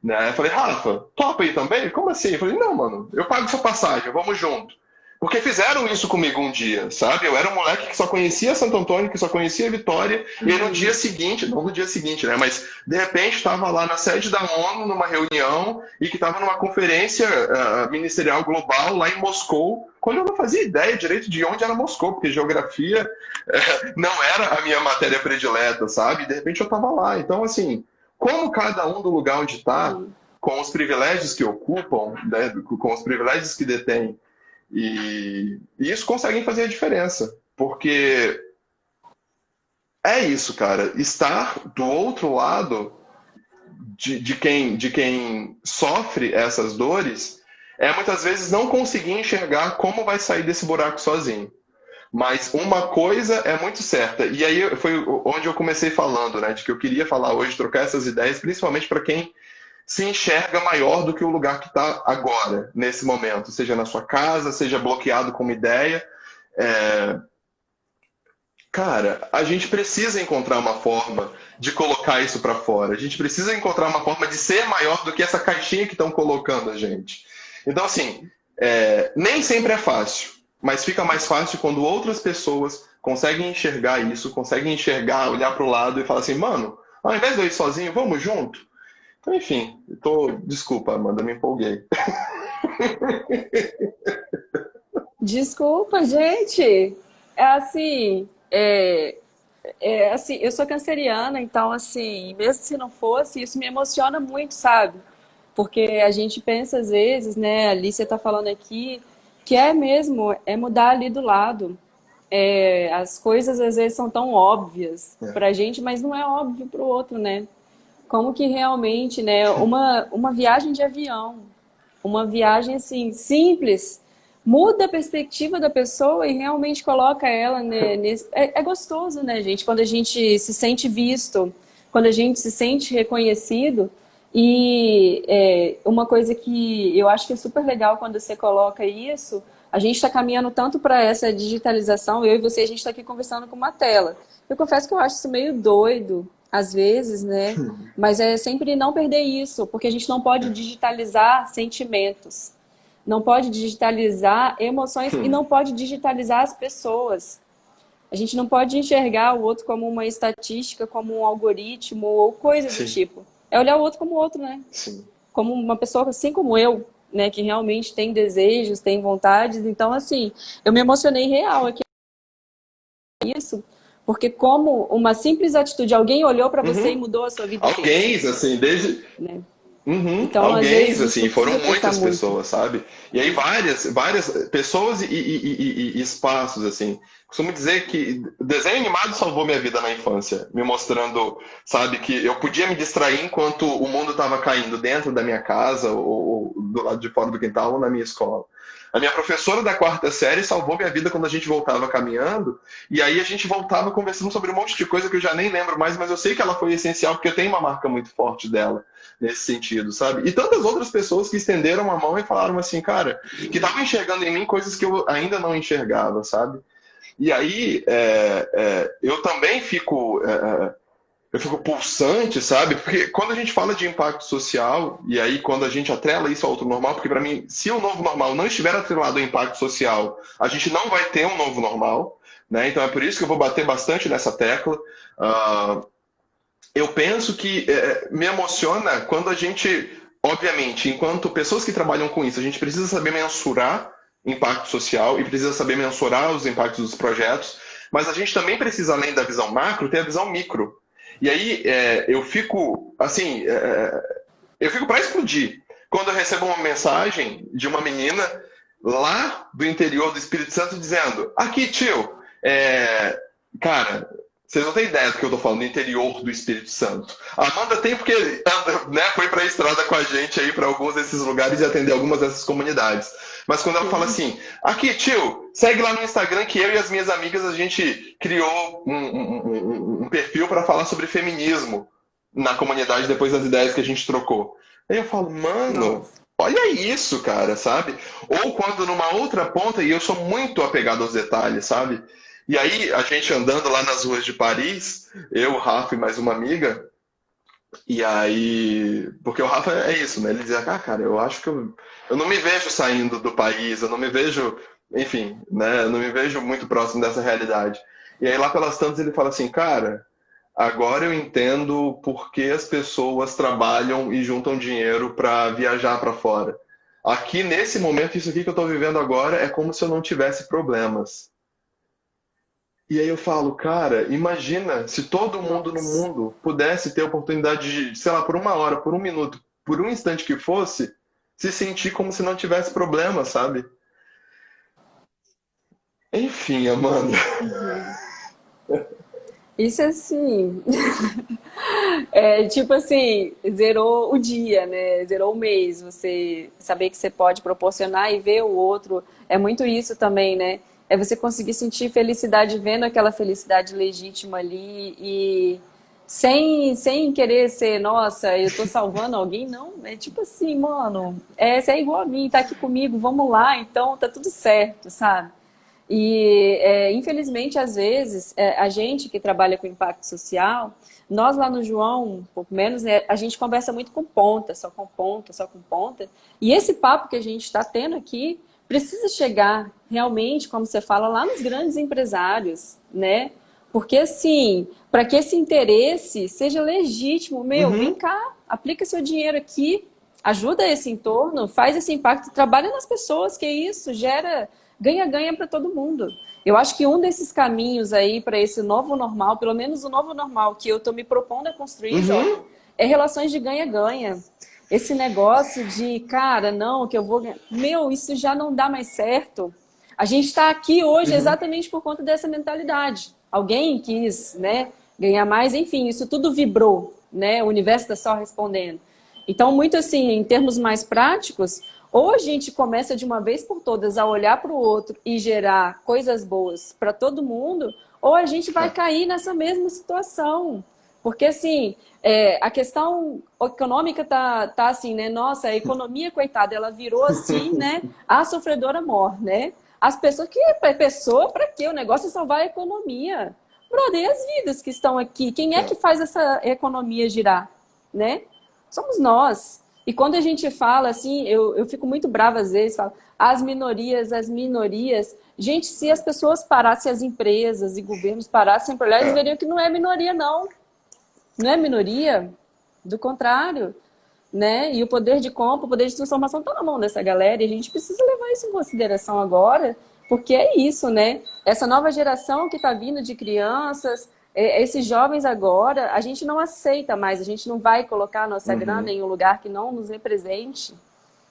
Speaker 2: né? Eu falei, Rafa, topa aí também? Como assim? Eu falei, não, mano, eu pago sua passagem, vamos junto. Porque fizeram isso comigo um dia, sabe? Eu era um moleque que só conhecia Santo Antônio, que só conhecia Vitória, e aí no dia seguinte, não no dia seguinte, né? Mas de repente estava lá na sede da ONU, numa reunião, e que estava numa conferência ministerial global lá em Moscou, quando eu não fazia ideia direito de onde era Moscou, porque geografia não era a minha matéria predileta, sabe? E de repente eu estava lá. Então, assim, como cada um do lugar onde está, com os privilégios que ocupam, né? Com os privilégios que detém, e isso conseguem fazer a diferença, porque é isso, cara. Estar do outro lado de quem sofre essas dores é muitas vezes não conseguir enxergar como vai sair desse buraco sozinho. Mas uma coisa é muito certa, e aí foi onde eu comecei falando, né, de que eu queria falar hoje, trocar essas ideias, principalmente para quem se enxerga maior do que o lugar que está agora, nesse momento, seja na sua casa, seja bloqueado com uma ideia. Cara, a gente precisa encontrar uma forma de colocar isso para fora. A gente precisa encontrar uma forma de ser maior do que essa caixinha que estão colocando a gente. Então, assim, nem sempre é fácil, mas fica mais fácil quando outras pessoas conseguem enxergar isso, conseguem enxergar, olhar para o lado e falar assim, mano, ao invés de eu ir sozinho, vamos junto? Então, enfim, desculpa, Amanda, me empolguei.
Speaker 1: Desculpa, gente. Assim, eu sou canceriana, então, assim, mesmo se não fosse, isso me emociona muito, sabe? Porque a gente pensa às vezes, né, a Alicia tá falando aqui, que é mudar ali do lado. As coisas às vezes são tão óbvias pra gente, mas não é óbvio pro outro, né? Como que realmente, né, uma viagem de avião, uma viagem assim, simples, muda a perspectiva da pessoa e realmente coloca ela, né, nesse... É gostoso, né, gente, quando a gente se sente visto, quando a gente se sente reconhecido. E uma coisa que eu acho que é super legal quando você coloca isso, a gente está caminhando tanto para essa digitalização, eu e você, a gente está aqui conversando com uma tela. Eu confesso que eu acho isso meio doido, às vezes, né? Mas é sempre não perder isso, porque a gente não pode digitalizar sentimentos, não pode digitalizar emoções e não pode digitalizar as pessoas. A gente não pode enxergar o outro como uma estatística, como um algoritmo ou coisa do
Speaker 2: Sim,
Speaker 1: tipo. É olhar o outro como outro, né?
Speaker 2: sim.
Speaker 1: Como uma pessoa assim como eu, né? Que realmente tem desejos, tem vontades. Então, assim, eu me emocionei real aqui isso, porque como uma simples atitude, alguém olhou para você e
Speaker 2: Uhum.
Speaker 1: mudou a sua vida inteira,
Speaker 2: Alguém, assim, desde.
Speaker 1: né?
Speaker 2: Uhum,
Speaker 1: Então, às
Speaker 2: alguém,
Speaker 1: vezes, a gente
Speaker 2: assim,
Speaker 1: não
Speaker 2: foram
Speaker 1: precisa pensar
Speaker 2: muitas
Speaker 1: muito.
Speaker 2: pessoas, sabe? E aí várias pessoas e espaços, assim. Costumo dizer que desenho animado salvou minha vida na infância, me mostrando, sabe, que eu podia me distrair enquanto o mundo estava caindo dentro da minha casa ou do lado de fora do quintal ou na minha escola. A minha professora da quarta série salvou minha vida quando a gente voltava caminhando, e aí a gente voltava conversando sobre um monte de coisa que eu já nem lembro mais, mas eu sei que ela foi essencial porque eu tenho uma marca muito forte dela nesse sentido, sabe? E tantas outras pessoas que estenderam a mão e falaram assim, cara, que estavam enxergando em mim coisas que eu ainda não enxergava, sabe? E aí eu também eu fico pulsante, sabe? Porque quando a gente fala de impacto social, e aí quando a gente atrela isso ao outro normal, porque para mim, se o novo normal não estiver atrelado ao impacto social, a gente não vai ter um novo normal, né? Então é por isso que eu vou bater bastante nessa tecla. Uh, eu penso que me emociona quando a gente, obviamente, enquanto pessoas que trabalham com isso, a gente precisa saber mensurar impacto social e precisa saber mensurar os impactos dos projetos, mas a gente também precisa, além da visão macro, ter a visão micro. E aí eu fico, assim, eu fico para explodir quando eu recebo uma mensagem de uma menina lá do interior do Espírito Santo dizendo: aqui, tio, cara, vocês não têm ideia do que eu tô falando, no interior do Espírito Santo. A Amanda tem porque né, foi para a estrada com a gente aí para alguns desses lugares e atender algumas dessas comunidades. Mas quando ela fala assim, aqui, tio, segue lá no Instagram que eu e as minhas amigas a gente criou um perfil para falar sobre feminismo na comunidade depois das ideias que a gente trocou. Aí eu falo, mano,
Speaker 1: Nossa.
Speaker 2: olha isso, cara, sabe? Ou quando numa outra ponta, e eu sou muito apegado aos detalhes, sabe? E aí, a gente andando lá nas ruas de Paris, eu, o Rafa e mais uma amiga, e aí. Porque o Rafa é isso, né? Ele dizia, cara, eu acho que eu não me vejo saindo do país, eu não me vejo, enfim, né? Eu não me vejo muito próximo dessa realidade. E aí, lá pelas tantas, ele fala assim, cara, agora eu entendo por que as pessoas trabalham e juntam dinheiro para viajar para fora. Aqui, nesse momento, isso aqui que eu estou vivendo agora é como se eu não tivesse problemas. E aí eu falo, cara, imagina se todo mundo no
Speaker 1: Nossa.
Speaker 2: mundo pudesse ter a oportunidade de, sei lá, por uma hora, por um minuto, por um instante que fosse, se sentir como se não tivesse problema, sabe? Enfim, Amanda.
Speaker 1: Uhum. Isso assim, é tipo assim, zerou o dia, né? Zerou o mês. Você saber que você pode proporcionar e ver o outro. É muito isso também, né? É você conseguir sentir felicidade vendo aquela felicidade legítima ali e sem querer ser, nossa, eu tô salvando alguém, não. É tipo assim, mano, você é igual a mim, tá aqui comigo, vamos lá, então tá tudo certo, sabe? E, infelizmente, às vezes, a gente que trabalha com impacto social, nós lá no João, um pouco menos, né, a gente conversa muito com ponta, só com ponta, só com ponta. E esse papo que a gente está tendo aqui precisa chegar realmente, como você fala, lá nos grandes empresários, né? Porque, assim, para que esse interesse seja legítimo, meu, vem
Speaker 2: Uhum,
Speaker 1: cá, aplica seu dinheiro aqui, ajuda esse entorno, faz esse impacto, trabalha nas pessoas, que isso gera ganha-ganha para todo mundo. Eu acho que um desses caminhos aí para esse novo normal, pelo menos o novo normal que eu estou me propondo a construir,
Speaker 2: uhum,
Speaker 1: Jota, é relações de ganha-ganha. Esse negócio de, cara, não, que eu vou ganhar. Meu, isso já não dá mais certo. A gente está aqui hoje
Speaker 2: uhum.
Speaker 1: exatamente por conta dessa mentalidade. Alguém quis, né, ganhar mais, enfim, isso tudo vibrou, né? O universo está só respondendo. Então, muito assim, em termos mais práticos, ou a gente começa de uma vez por todas a olhar para o outro e gerar coisas boas para todo mundo, ou a gente vai cair nessa mesma situação. Porque, assim, a questão econômica tá assim, né? Nossa, a economia, coitada, ela virou assim, né? A sofredora mor, né? As pessoas, que pessoa, para quê? O negócio é salvar a economia. brother, e as vidas que estão aqui? Quem é
Speaker 2: É.
Speaker 1: que faz essa economia girar, né? Somos nós. E quando a gente fala assim, eu fico muito brava às vezes, falo, as minorias, as minorias. Gente, se as pessoas parassem, as empresas e governos parassem para olhar, eles
Speaker 2: É.
Speaker 1: veriam que não é minoria, não. Não é minoria, do contrário, né? E o poder de compra, o poder de transformação está na mão dessa galera e a gente precisa levar isso em consideração agora, porque é isso, né? Essa nova geração que está vindo de crianças, esses jovens agora, a gente não aceita mais, a gente não vai colocar a nossa grana
Speaker 2: Uhum.
Speaker 1: em um lugar que não nos represente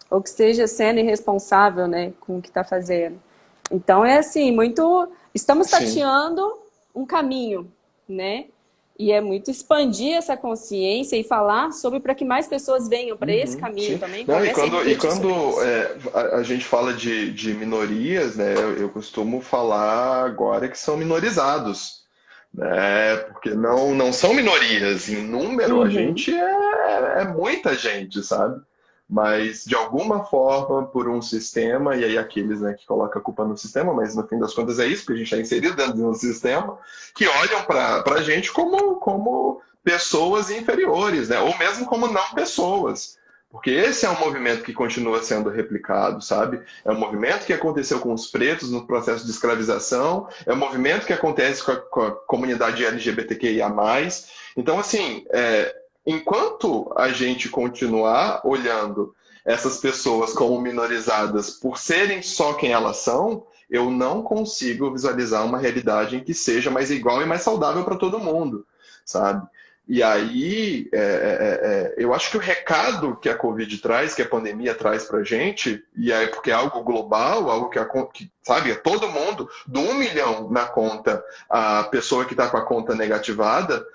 Speaker 1: ou que esteja sendo irresponsável, né, com o que está fazendo. Então é assim, muito. Estamos
Speaker 2: Sim.
Speaker 1: tateando um caminho, né? E é muito expandir essa consciência e falar sobre para que mais pessoas venham para esse
Speaker 2: Uhum,
Speaker 1: caminho
Speaker 2: sim.
Speaker 1: também,
Speaker 2: Não,
Speaker 1: comecem a
Speaker 2: e
Speaker 1: refletir
Speaker 2: quando
Speaker 1: sobre isso.
Speaker 2: a gente fala de minorias, né, eu costumo falar agora que são minorizados, né, porque não são minorias. Em número, a
Speaker 1: Uhum.
Speaker 2: gente é muita gente, sabe? Mas, de alguma forma, por um sistema, e aí aqueles, né, que colocam a culpa no sistema, mas no fim das contas é isso, porque a gente está inserido dentro de um sistema, que olham para a gente como pessoas inferiores, né? Ou mesmo como não pessoas. Porque esse é um movimento que continua sendo replicado, sabe? É um movimento que aconteceu com os pretos no processo de escravização, é um movimento que acontece com a comunidade LGBTQIA+. Então, assim, enquanto a gente continuar olhando essas pessoas como minorizadas por serem só quem elas são, eu não consigo visualizar uma realidade em que seja mais igual e mais saudável para todo mundo, sabe? E aí, eu acho que o recado que a Covid traz, que a pandemia traz para a gente, e aí porque é algo global, algo que sabe, é todo mundo, do 1 milhão na conta, a pessoa que está com a conta negativada,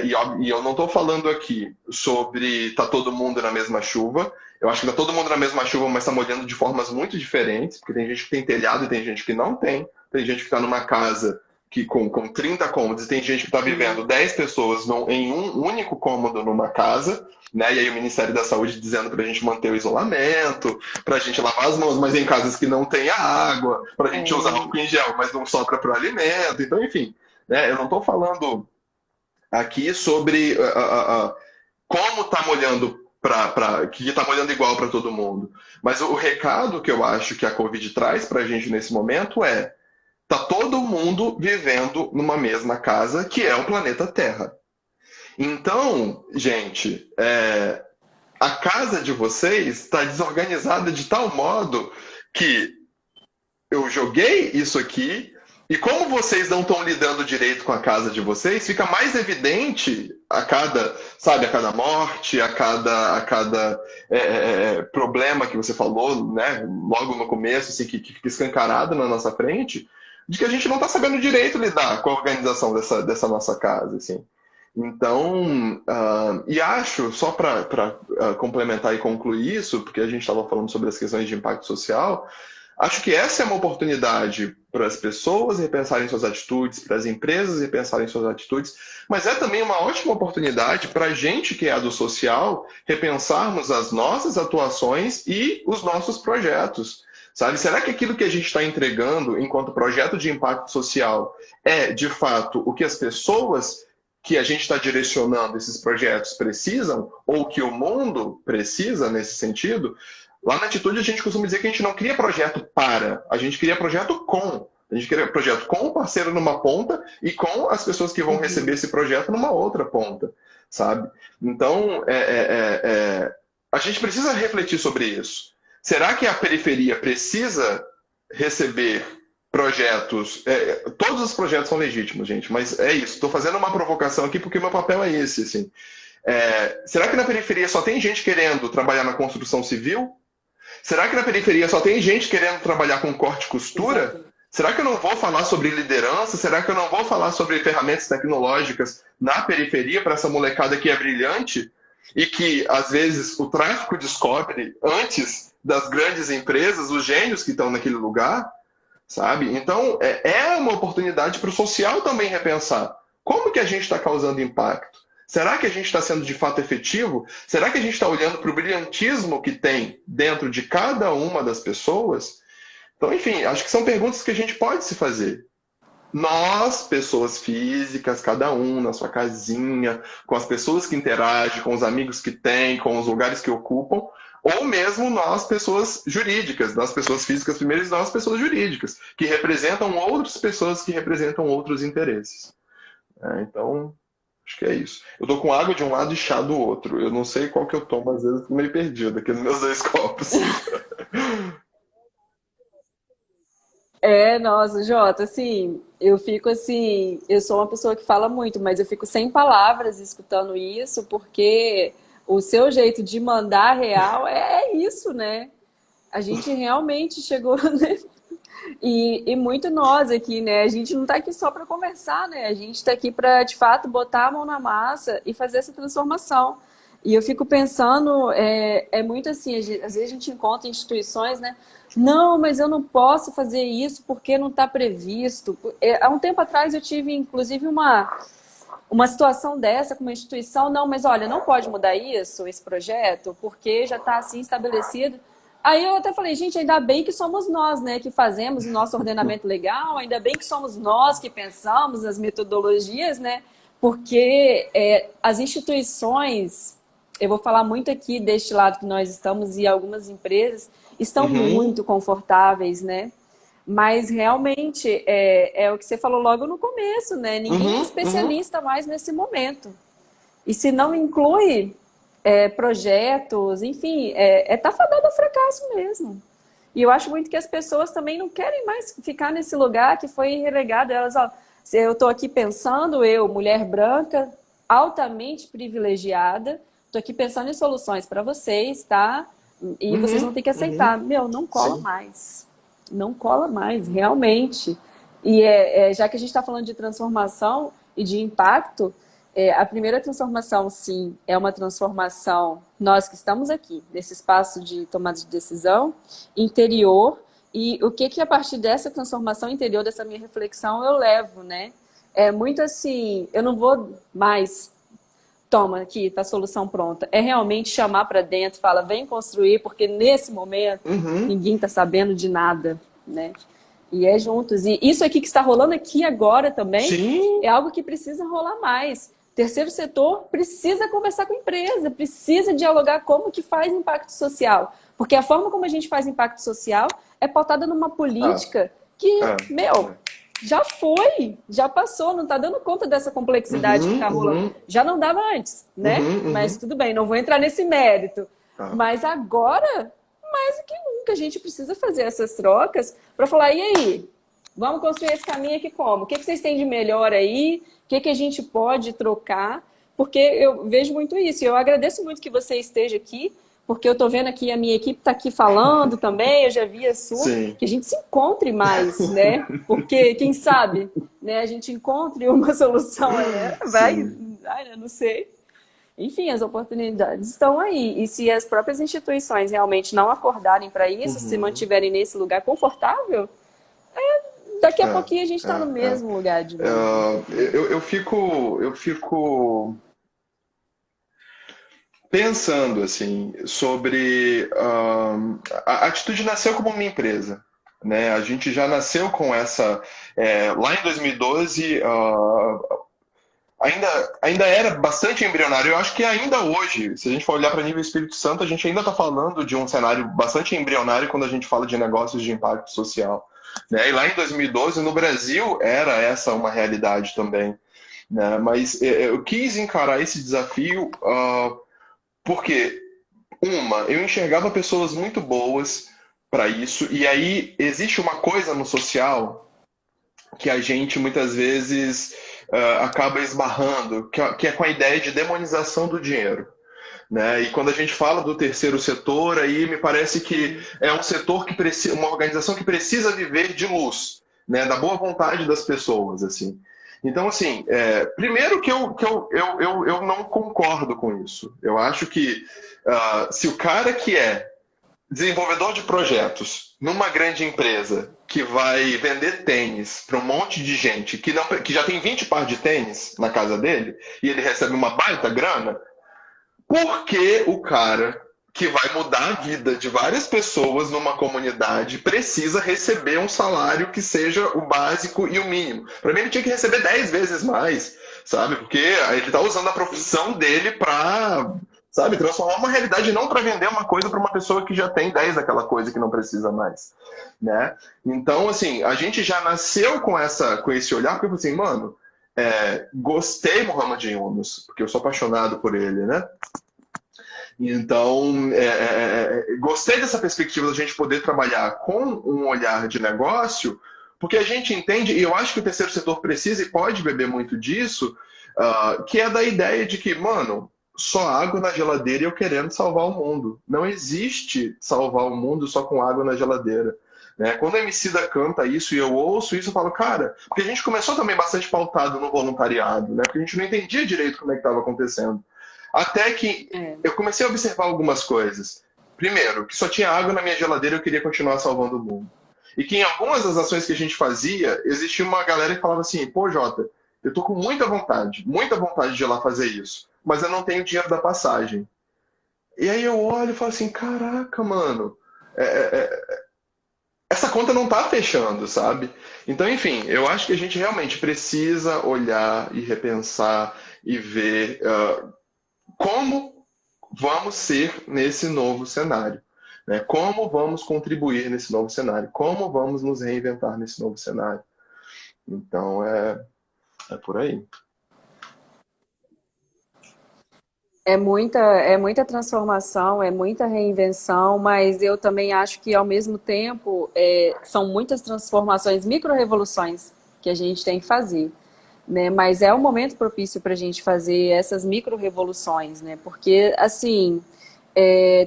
Speaker 2: e eu não estou falando aqui sobre tá todo mundo na mesma chuva, eu acho que tá todo mundo na mesma chuva, mas está molhando de formas muito diferentes, porque tem gente que tem telhado e tem gente que não tem, tem gente que está numa casa com 30 cômodos, e tem gente que está vivendo 10 pessoas em um único cômodo numa casa, né? E aí o Ministério da Saúde dizendo para a gente manter o isolamento, para a gente lavar as mãos, mas em casas que não tem água, para a gente usar
Speaker 1: É,
Speaker 2: álcool em gel, mas não sobra para o alimento. Então, enfim, né? Eu não estou falando aqui sobre como está molhando que está molhando igual para todo mundo. Mas o recado que eu acho que a Covid traz para a gente nesse momento tá todo mundo vivendo numa mesma casa, que é o planeta Terra. Então, gente, a casa de vocês está desorganizada de tal modo que eu joguei isso aqui e como vocês não estão lidando direito com a casa de vocês, fica mais evidente sabe, a cada morte, a cada problema que você falou, né, logo no começo, assim, que fica escancarado na nossa frente, de que a gente não está sabendo direito lidar com a organização dessa nossa casa, assim. Então, e acho, só para complementar e concluir isso, porque a gente estava falando sobre as questões de impacto social, acho que essa é uma oportunidade para as pessoas repensarem suas atitudes, para as empresas repensarem suas atitudes, mas é também uma ótima oportunidade para a gente que é do social repensarmos as nossas atuações e os nossos projetos. Sabe? Será que aquilo que a gente está entregando enquanto projeto de impacto social é, de fato, o que as pessoas que a gente está direcionando esses projetos precisam, ou que o mundo precisa nesse sentido? Lá na Atitude a gente costuma dizer que a gente não cria projeto a gente cria projeto com. A gente cria projeto com o parceiro numa ponta e com as pessoas que vão receber
Speaker 1: uhum.
Speaker 2: esse projeto numa outra ponta, sabe? Então, a gente precisa refletir sobre isso. Será que a periferia precisa receber projetos? Todos os projetos são legítimos, gente, mas é isso. Estou fazendo uma provocação aqui porque meu papel é esse, assim. Será que na periferia só tem gente querendo trabalhar na construção civil? Será que na periferia só tem gente querendo trabalhar com corte e costura?
Speaker 1: Exatamente.
Speaker 2: Será que eu não vou falar sobre liderança? Será que eu não vou falar sobre ferramentas tecnológicas na periferia para essa molecada que é brilhante e que, às vezes, o tráfico descobre antes das grandes empresas, os gênios que estão naquele lugar, sabe? Então, é uma oportunidade para o social também repensar. Como que a gente está causando impacto? Será que a gente está sendo de fato efetivo? Será que a gente está olhando para o brilhantismo que tem dentro de cada uma das pessoas? Então, enfim, acho que são perguntas que a gente pode se fazer, nós, pessoas físicas, cada um na sua casinha, com as pessoas que interagem, com os amigos que tem, com os lugares que ocupam, ou mesmo nós, pessoas jurídicas, nós, pessoas físicas primeiro, e nós, pessoas jurídicas, que representam outras pessoas que representam outros interesses. Então, acho que é isso. Eu tô com água de um lado e chá do outro. Eu não sei qual que eu tomo, às vezes eu tô meio perdido aqui nos meus dois copos.
Speaker 1: Nossa, Jota, assim, eu fico assim, eu sou uma pessoa que fala muito, mas eu fico sem palavras escutando isso, porque o seu jeito de mandar real é isso, né? A gente realmente chegou, né? E muito nós aqui, né? A gente não está aqui só para conversar, né? A gente está aqui para, de fato, botar a mão na massa e fazer essa transformação. E eu fico pensando, muito assim, às vezes a gente encontra instituições, né? Não, mas eu não posso fazer isso porque não está previsto. Há um tempo atrás eu tive, inclusive, uma situação dessa com uma instituição. Não, mas olha, não pode mudar isso, esse projeto, porque já está assim estabelecido. Aí eu até falei, gente, ainda bem que somos nós, né, que fazemos o nosso ordenamento legal, ainda bem que somos nós que pensamos as metodologias, né, porque as instituições, eu vou falar muito aqui deste lado que nós estamos e algumas empresas estão
Speaker 2: Uhum,
Speaker 1: muito confortáveis, né, mas realmente é o que você falou logo no começo, né, ninguém é
Speaker 2: uhum, uhum.
Speaker 1: especialista mais nesse momento. E se não inclui projetos, enfim, tá fadado ao fracasso mesmo. E eu acho muito que as pessoas também não querem mais ficar nesse lugar que foi relegado. Elas, ó, se eu estou aqui pensando, eu, mulher branca, altamente privilegiada, estou aqui pensando em soluções para vocês, tá? E vocês vão
Speaker 2: Uhum,
Speaker 1: ter que aceitar.
Speaker 2: uhum.
Speaker 1: Meu, não cola
Speaker 2: Sim.
Speaker 1: mais. Não cola mais, realmente. E já que a gente está falando de transformação e de impacto, a primeira transformação, sim, é uma transformação, nós que estamos aqui, nesse espaço de tomada de decisão, interior, e o que a partir dessa transformação interior, dessa minha reflexão, eu levo, né? É muito assim, eu não vou mais, toma aqui, tá a solução pronta. É realmente chamar para dentro, fala, vem construir, porque nesse momento
Speaker 2: Uhum.
Speaker 1: ninguém está sabendo de nada, né? E é juntos. E isso aqui que está rolando aqui agora também
Speaker 2: Sim.
Speaker 1: é algo que precisa rolar mais. Terceiro setor precisa conversar com a empresa, precisa dialogar como que faz impacto social. Porque a forma como a gente faz impacto social é pautada numa
Speaker 2: Ah,
Speaker 1: política que,
Speaker 2: é,
Speaker 1: meu,
Speaker 2: é.
Speaker 1: já foi, já passou, não está dando conta dessa complexidade que
Speaker 2: Uhum,
Speaker 1: está rolando.
Speaker 2: uhum,
Speaker 1: Já não dava antes, né?
Speaker 2: uhum,
Speaker 1: Mas
Speaker 2: uhum.
Speaker 1: tudo bem, não vou entrar nesse mérito.
Speaker 2: Ah.
Speaker 1: Mas agora, mais do que nunca, a gente precisa fazer essas trocas para falar, e aí? Vamos construir esse caminho aqui como? O que vocês têm de melhor aí? O que a gente pode trocar? Porque eu vejo muito isso. E eu agradeço muito que você esteja aqui, porque eu estou vendo aqui, a minha equipe está aqui falando também, eu já vi a sua,
Speaker 2: Sim.
Speaker 1: que a gente se encontre mais, né? Porque, quem sabe, né, a gente encontre uma solução aí,
Speaker 2: Sim.
Speaker 1: eu não sei. Enfim, as oportunidades estão aí. E se as próprias instituições realmente não acordarem para isso, se
Speaker 2: Uhum.
Speaker 1: mantiverem nesse lugar confortável, daqui a
Speaker 2: É,
Speaker 1: pouquinho a gente está no
Speaker 2: é, é.
Speaker 1: mesmo lugar de novo.
Speaker 2: Ah, eu fico pensando assim sobre a atitude nasceu como uma empresa, né? A gente já nasceu com essa lá em 2012 ainda era bastante embrionário. Eu acho que ainda hoje, se a gente for olhar para nível Espírito Santo, a gente ainda está falando de um cenário bastante embrionário quando a gente fala de negócios de impacto social, né? E lá em 2012 no Brasil era essa uma realidade também, né? Mas eu quis encarar esse desafio porque eu enxergava pessoas muito boas para isso, e aí existe uma coisa no social que a gente muitas vezes acaba esbarrando, que é com a ideia de demonização do dinheiro. Né? E quando a gente fala do terceiro setor, aí me parece que
Speaker 1: Sim.
Speaker 2: é um setor que precisa, uma organização que precisa viver de luz, né? Da boa vontade das pessoas, assim. Então, assim, primeiro que eu não concordo com isso. Eu acho que se o cara que é desenvolvedor de projetos numa grande empresa que vai vender tênis para um monte de gente que já tem 20 par de tênis na casa dele e ele recebe uma baita grana, por que o cara que vai mudar a vida de várias pessoas numa comunidade precisa receber um salário que seja o básico e o mínimo. Para mim, ele tinha que receber 10 vezes mais, sabe? Porque ele está usando a profissão dele para, sabe, transformar uma realidade, não para vender uma coisa para uma pessoa que já tem 10 daquela coisa que não precisa mais, né? Então, assim, a gente já nasceu com esse olhar, porque assim, mano, gostei Muhammad Yunus, porque eu sou apaixonado por ele, né? Então, gostei dessa perspectiva da gente poder trabalhar com um olhar de negócio, porque a gente entende, e eu acho que o terceiro setor precisa e pode beber muito disso, que é da ideia de que, mano, só água na geladeira e eu querendo salvar o mundo. Não existe salvar o mundo só com água na geladeira. Né? Quando a Emicida canta isso e eu ouço isso, eu falo, cara, porque a gente começou também bastante pautado no voluntariado, né? Porque a gente não entendia direito como é que estava acontecendo. Até que eu comecei a observar algumas coisas. Primeiro, que só tinha água na minha geladeira e eu queria continuar salvando o mundo. E que em algumas das ações que a gente fazia, existia uma galera que falava assim, pô, Jota, eu tô com muita vontade de ir lá fazer isso, mas eu não tenho dinheiro da passagem. E aí eu olho e falo assim, caraca, mano, essa conta não tá fechando, sabe? Então, enfim, eu acho que a gente realmente precisa olhar e repensar e ver como vamos ser nesse novo cenário, né? Como vamos contribuir nesse novo cenário, como vamos nos reinventar nesse novo cenário. Então, é por aí.
Speaker 1: É muita transformação, é muita reinvenção, mas eu também acho que, ao mesmo tempo, são muitas transformações, micro-revoluções que a gente tem que fazer, né? Mas é um momento propício para a gente fazer essas micro-revoluções, né? Porque, assim,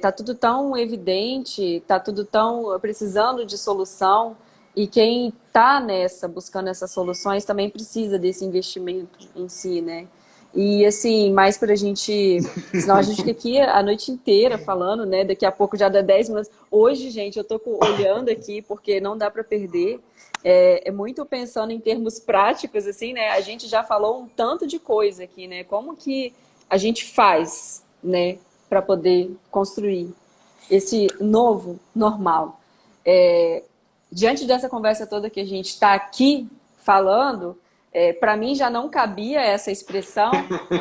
Speaker 1: tá tudo tão evidente, tá tudo tão precisando de solução, e quem está nessa, buscando essas soluções, também precisa desse investimento em si, né? E assim, mais para a gente. Senão a gente fica aqui a noite inteira falando, né? Daqui a pouco já dá 10 minutos. Hoje, gente, eu tô olhando aqui porque não dá para perder. É muito pensando em termos práticos, assim, né? A gente já falou um tanto de coisa aqui, né? Como que a gente faz, né? Para poder construir esse novo normal. Diante dessa conversa toda que a gente está aqui falando, para mim já não cabia essa expressão,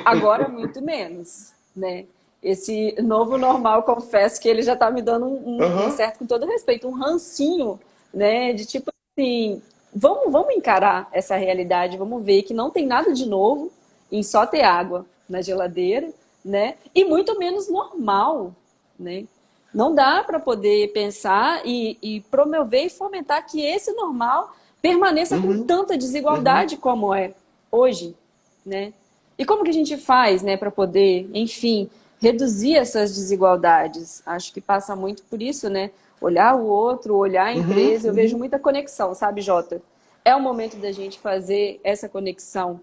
Speaker 1: agora muito menos, né? Esse novo normal, confesso que ele já está me dando um certo, com todo respeito, um rancinho, né? De tipo assim, vamos encarar essa realidade, vamos ver que não tem nada de novo em só ter água na geladeira, né? E muito menos normal, né? Não dá para poder pensar e promover e fomentar que esse normal permaneça com tanta desigualdade como é hoje, né? E como que a gente faz, né, para poder, enfim, reduzir essas desigualdades? Acho que passa muito por isso, né? Olhar o outro, olhar a empresa. Eu vejo muita conexão, sabe, Jota? É o momento da gente fazer essa conexão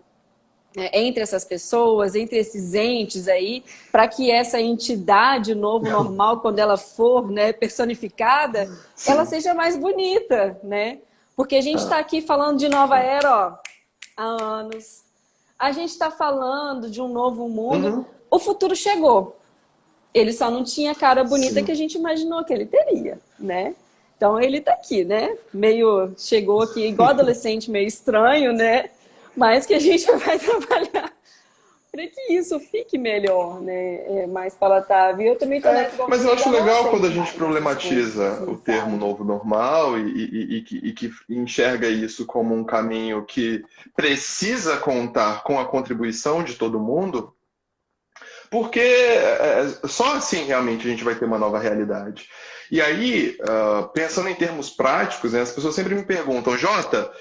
Speaker 1: entre essas pessoas, entre esses entes aí, para que essa entidade novo normal, quando ela for, né, personificada,
Speaker 2: Sim.
Speaker 1: ela seja mais bonita, né? Porque a gente está aqui falando de nova era, ó, há anos. A gente está falando de um novo mundo. O futuro chegou. Ele só não tinha a cara bonita que a gente imaginou que ele teria, né? Então ele está aqui, né? Chegou aqui igual adolescente, meio estranho, né? Mas que a gente vai trabalhar para que isso fique melhor, né? Mais palatável. Eu também tô nessa.
Speaker 2: Mas eu acho legal quando a gente problematiza o termo novo normal e que enxerga isso como um caminho que precisa contar com a contribuição de todo mundo, porque só assim realmente a gente vai ter uma nova realidade. E aí, pensando em termos práticos, né, as pessoas sempre me perguntam, Jota,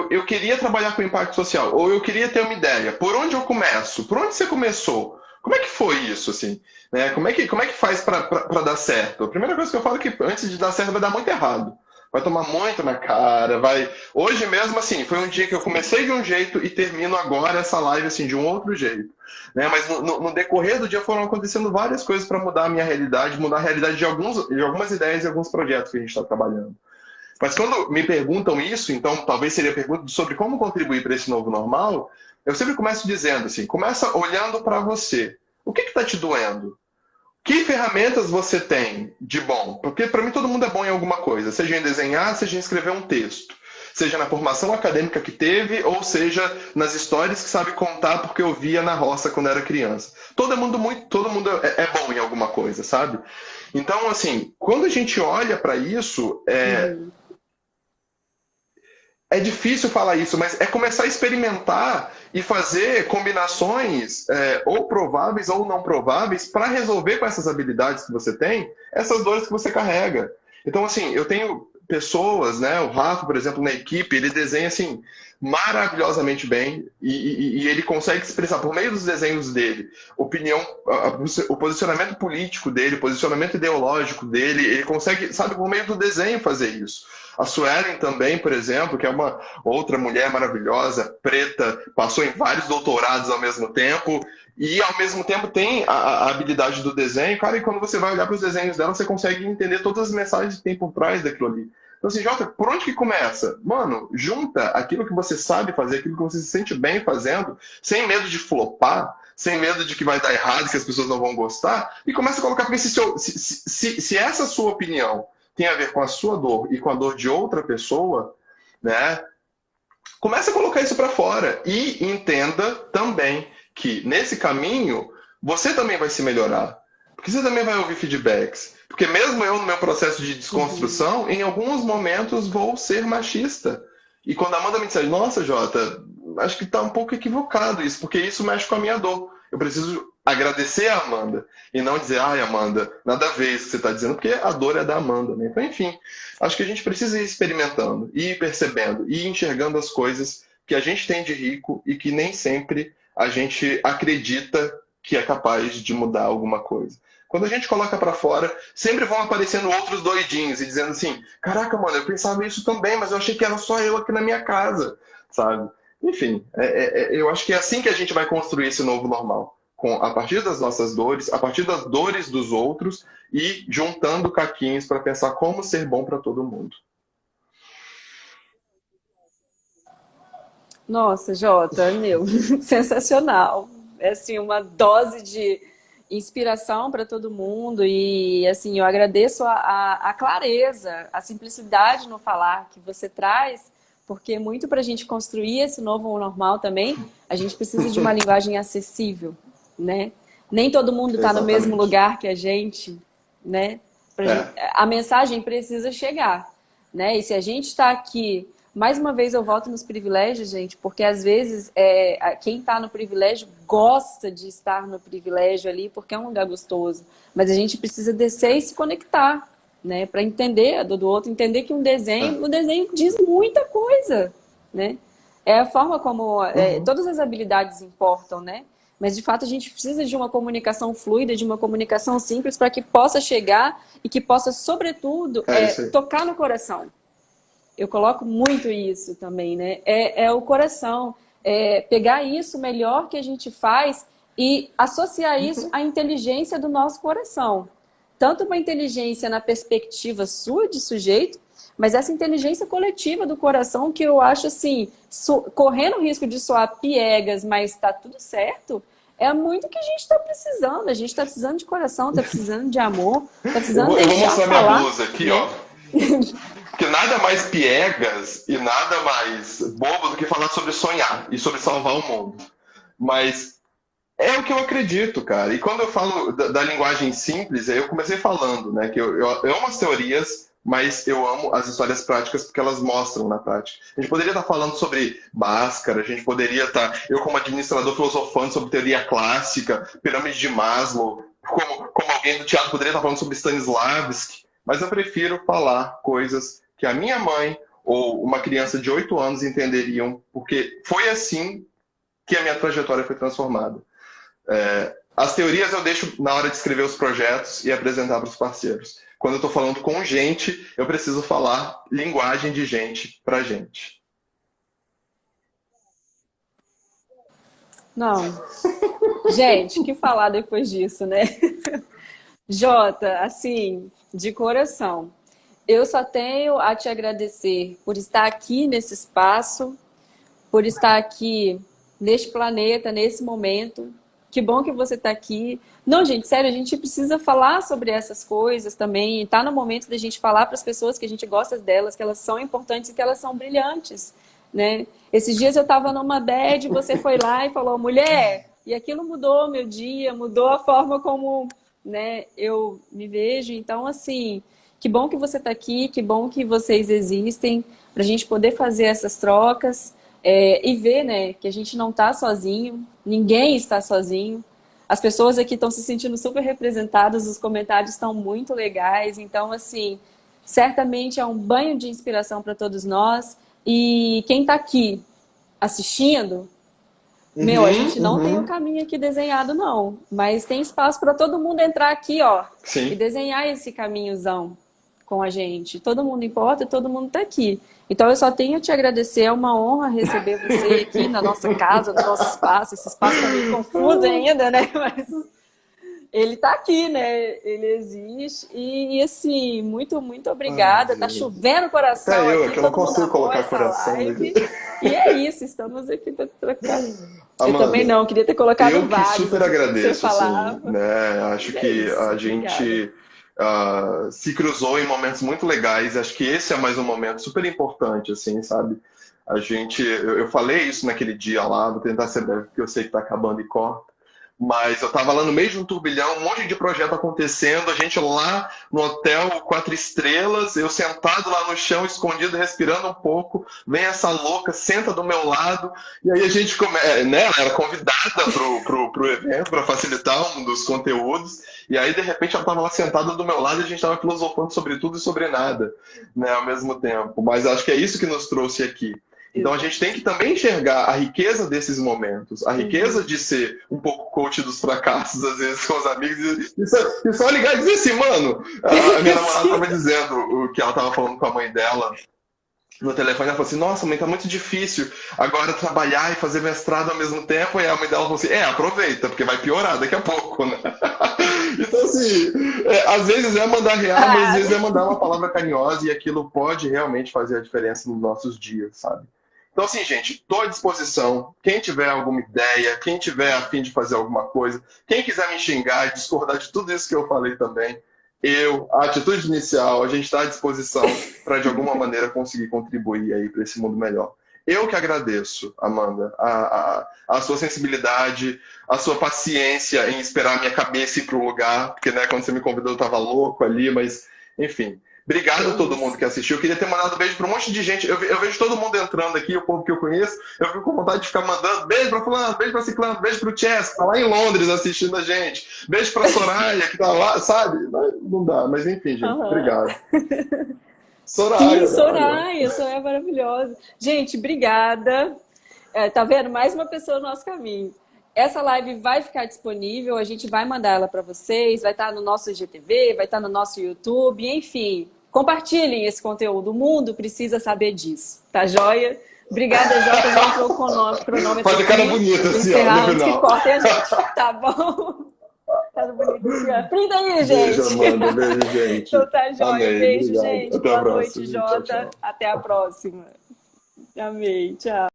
Speaker 2: eu queria trabalhar com impacto social, ou eu queria ter uma ideia. Por onde eu começo? Por onde você começou? Como é que foi isso, assim? Né? Como é que faz para dar certo? A primeira coisa que eu falo é que antes de dar certo vai dar muito errado. Vai tomar muito na cara, vai... Hoje mesmo, assim, foi um dia que eu comecei de um jeito e termino agora essa live, assim, de um outro jeito. Né? Mas no decorrer do dia foram acontecendo várias coisas para mudar a minha realidade, mudar a realidade de algumas ideias e alguns projetos que a gente está trabalhando. Mas quando me perguntam isso, então talvez seria a pergunta sobre como contribuir para esse novo normal, eu sempre começo dizendo assim, começa olhando para você. O que está te doendo? Que ferramentas você tem de bom? Porque para mim todo mundo é bom em alguma coisa, seja em desenhar, seja em escrever um texto, seja na formação acadêmica que teve, ou seja nas histórias que sabe contar porque eu via na roça quando era criança. Todo mundo é bom em alguma coisa, sabe? Então, assim, quando a gente olha para isso,
Speaker 1: Uhum.
Speaker 2: é difícil falar isso, mas é começar a experimentar e fazer combinações, ou prováveis ou não prováveis, para resolver com essas habilidades que você tem, essas dores que você carrega. Então, assim, eu tenho pessoas, né? O Rafa, por exemplo, na equipe, ele desenha assim maravilhosamente bem e ele consegue expressar por meio dos desenhos dele opinião, o posicionamento político dele, o posicionamento ideológico dele, ele consegue, sabe, por meio do desenho fazer isso. A Suelen também, por exemplo, que é uma outra mulher maravilhosa, preta, passou em vários doutorados ao mesmo tempo e ao mesmo tempo tem a habilidade do desenho, cara, e quando você vai olhar para os desenhos dela, você consegue entender todas as mensagens que tem por trás daquilo ali. Então assim, Jota, por onde que começa? Mano, junta aquilo que você sabe fazer, aquilo que você se sente bem fazendo, sem medo de flopar, sem medo de que vai dar errado, que as pessoas não vão gostar, e começa a colocar, porque se essa sua opinião tem a ver com a sua dor e com a dor de outra pessoa, né? Comece a colocar isso para fora e entenda também que nesse caminho você também vai se melhorar, porque você também vai ouvir feedbacks. Porque mesmo eu no meu processo de
Speaker 1: Uhum.
Speaker 2: desconstrução, em alguns momentos vou ser machista. E quando a Amanda me disser, nossa, Jota, acho que está um pouco equivocado isso, porque isso mexe com a minha dor. Eu preciso agradecer a Amanda e não dizer, ai, Amanda, nada a ver isso que você está dizendo, porque a dor é da Amanda, né? Então, enfim, acho que a gente precisa ir experimentando, ir percebendo, ir enxergando as coisas que a gente tem de rico e que nem sempre a gente acredita que é capaz de mudar alguma coisa. Quando a gente coloca para fora, sempre vão aparecendo outros doidinhos e dizendo assim: caraca, mano, eu pensava isso também, mas eu achei que era só eu aqui na minha casa, sabe? Enfim, eu acho que é assim que a gente vai construir esse novo normal. A partir das nossas dores, a partir das dores dos outros e juntando caquinhos para pensar como ser bom para todo mundo.
Speaker 1: Nossa, Jota, meu, sensacional. É assim, uma dose de inspiração para todo mundo e assim, eu agradeço a clareza, a simplicidade no falar que você traz, porque muito para a gente construir esse novo normal também, a gente precisa de uma linguagem acessível, né? Nem todo mundo está no mesmo
Speaker 2: Exatamente.
Speaker 1: lugar que a gente, né?
Speaker 2: É.
Speaker 1: A mensagem precisa chegar, né? E se a gente está aqui, mais uma vez eu volto nos privilégios, gente, porque às vezes quem está no privilégio gosta de estar no privilégio ali, porque é um lugar gostoso. Mas a gente precisa descer e se conectar, né? Para entender a dor do outro, entender que
Speaker 2: É.
Speaker 1: o desenho diz muita coisa, né? É a forma como
Speaker 2: Uhum.
Speaker 1: todas as habilidades importam, né? Mas de fato a gente precisa de uma comunicação fluida, de uma comunicação simples para que possa chegar e que possa, sobretudo,
Speaker 2: É isso aí.
Speaker 1: tocar no coração. Eu coloco muito isso também, né? É o coração. É pegar isso melhor que a gente faz e associar isso
Speaker 2: Uhum.
Speaker 1: à inteligência do nosso coração. Tanto uma inteligência na perspectiva sua de sujeito, mas essa inteligência coletiva do coração que eu acho assim, correndo o risco de soar piegas, mas está tudo certo, é muito o que a gente está precisando. A gente está precisando de coração, está precisando de amor, está precisando
Speaker 2: Eu vou
Speaker 1: deixar
Speaker 2: mostrar minha
Speaker 1: falar,
Speaker 2: blusa aqui,
Speaker 1: né?
Speaker 2: ó. Porque nada mais piegas e nada mais bobo do que falar sobre sonhar e sobre salvar o mundo. Mas é o que eu acredito, cara. E quando eu falo da linguagem simples, eu comecei falando, né? Que eu amo as teorias, mas eu amo as histórias práticas porque elas mostram na prática. A gente poderia estar falando sobre Bhaskara, a gente poderia estar, eu como administrador filosofando sobre teoria clássica, pirâmide de Maslow, como alguém do teatro poderia estar falando sobre Stanislavski, mas eu prefiro falar coisas que a minha mãe ou uma criança de 8 anos entenderiam, porque foi assim que a minha trajetória foi transformada. As teorias eu deixo na hora de escrever os projetos e apresentar para os parceiros. Quando eu estou falando com gente, eu preciso falar linguagem de gente para gente.
Speaker 1: Não. Gente, o que falar depois disso, né? Jota, assim, de coração, eu só tenho a te agradecer por estar aqui nesse espaço, por estar aqui neste planeta, nesse momento. Que bom que você está aqui. Não, gente, sério, a gente precisa falar sobre essas coisas também. Está no momento da gente falar para as pessoas que a gente gosta delas, que elas são importantes e que elas são brilhantes, né? Esses dias eu estava numa bad, você foi lá e falou, mulher, e aquilo mudou meu dia, mudou a forma como, né, eu me vejo. Então, assim, que bom que você está aqui, que bom que vocês existem, para a gente poder fazer essas trocas. E ver, né, que a gente não está sozinho, ninguém está sozinho. As pessoas aqui estão se sentindo super representadas, os comentários estão muito legais. Então, assim, certamente é um banho de inspiração para todos nós. E quem está aqui assistindo, meu, a gente não tem o caminho aqui desenhado, não. Mas tem espaço para todo mundo entrar aqui, ó,
Speaker 2: Sim.
Speaker 1: e desenhar esse caminhozão com a gente. Todo mundo importa e todo mundo está aqui. Então, eu só tenho a te agradecer, é uma honra receber você aqui na nossa casa, no nosso espaço. Esse espaço está meio confuso ainda, né? Mas ele está aqui, né? Ele existe. E assim, muito, muito obrigada. Tá chovendo coração
Speaker 2: eu,
Speaker 1: aqui,
Speaker 2: que eu não
Speaker 1: todo mundo
Speaker 2: consigo
Speaker 1: amou
Speaker 2: colocar
Speaker 1: essa
Speaker 2: coração
Speaker 1: live.
Speaker 2: aqui.
Speaker 1: E é isso, estamos aqui para trocar. Eu
Speaker 2: Amanda,
Speaker 1: também não, queria ter colocado
Speaker 2: eu que
Speaker 1: vários.
Speaker 2: super
Speaker 1: Você
Speaker 2: agradeço, assim,
Speaker 1: falava.
Speaker 2: né? Acho
Speaker 1: Mas é
Speaker 2: que
Speaker 1: isso,
Speaker 2: a
Speaker 1: obrigada.
Speaker 2: gente se cruzou em momentos muito legais. Acho que esse é mais um momento super importante, assim, sabe? Eu falei isso naquele dia lá, vou tentar ser breve, porque eu sei que tá acabando e corta. Mas eu estava lá no meio de um turbilhão, um monte de projeto acontecendo, a gente lá no hotel 4 estrelas, eu sentado lá no chão, escondido, respirando um pouco, vem essa louca, senta do meu lado, e aí a gente né, ela era convidada pro evento para facilitar um dos conteúdos, e aí de repente ela estava lá sentada do meu lado e a gente estava filosofando sobre tudo e sobre nada, né, ao mesmo tempo. Mas acho que é isso que nos trouxe aqui. Então a gente tem que também enxergar a riqueza desses momentos, a riqueza de ser um pouco coach dos fracassos, às vezes, com os amigos, e só ligar e dizer assim, mano, a minha namorada estava dizendo o que ela estava falando com a mãe dela no telefone, ela falou assim, nossa, mãe, tá muito difícil agora trabalhar e fazer mestrado ao mesmo tempo, e a mãe dela falou assim, aproveita, porque vai piorar daqui a pouco, né? Então, assim, às vezes é mandar real, mas às vezes é mandar uma palavra carinhosa, e aquilo pode realmente fazer a diferença nos nossos dias, sabe? Então, assim, gente, estou à disposição. Quem tiver alguma ideia, quem tiver a fim de fazer alguma coisa, quem quiser me xingar e discordar de tudo isso que eu falei também, a atitude inicial, a gente está à disposição para, de alguma maneira, conseguir contribuir aí para esse mundo melhor. Eu que agradeço, Amanda, a sua sensibilidade, a sua paciência em esperar a minha cabeça ir para o lugar, porque, né, quando você me convidou eu estava louco ali, mas, enfim... Obrigado a todo mundo que assistiu. Eu queria ter mandado beijo para um monte de gente. Eu vejo todo mundo entrando aqui, o povo que eu conheço. Eu fico com vontade de ficar mandando beijo para fulano, beijo para ciclano, beijo para o Chess, que tá lá em Londres assistindo a gente. Beijo para Soraya, que tá lá, sabe? Não dá, mas enfim, gente. Obrigado. Soraya.
Speaker 1: Soraya é maravilhosa. Gente, obrigada. Tá vendo? Mais uma pessoa no nosso caminho. Essa live vai ficar disponível, a gente vai mandar ela para vocês, vai estar no nosso IGTV, vai estar no nosso YouTube, enfim. Compartilhem esse conteúdo, o mundo precisa saber disso, tá joia? Obrigada, Jota, já entrou o cronômetro.
Speaker 2: Pode ficar bonita, assim,
Speaker 1: ó, no final. Que cortem a gente, tá bom? Tá bonito. Printa aí, gente.
Speaker 2: Beijo, Amanda, beijo, gente.
Speaker 1: Então tá joia,
Speaker 2: amei,
Speaker 1: beijo,
Speaker 2: obrigado.
Speaker 1: gente.
Speaker 2: Até
Speaker 1: Boa
Speaker 2: a
Speaker 1: noite,
Speaker 2: próxima.
Speaker 1: Jota.
Speaker 2: Tchau, tchau.
Speaker 1: Até a próxima. Amei, tchau.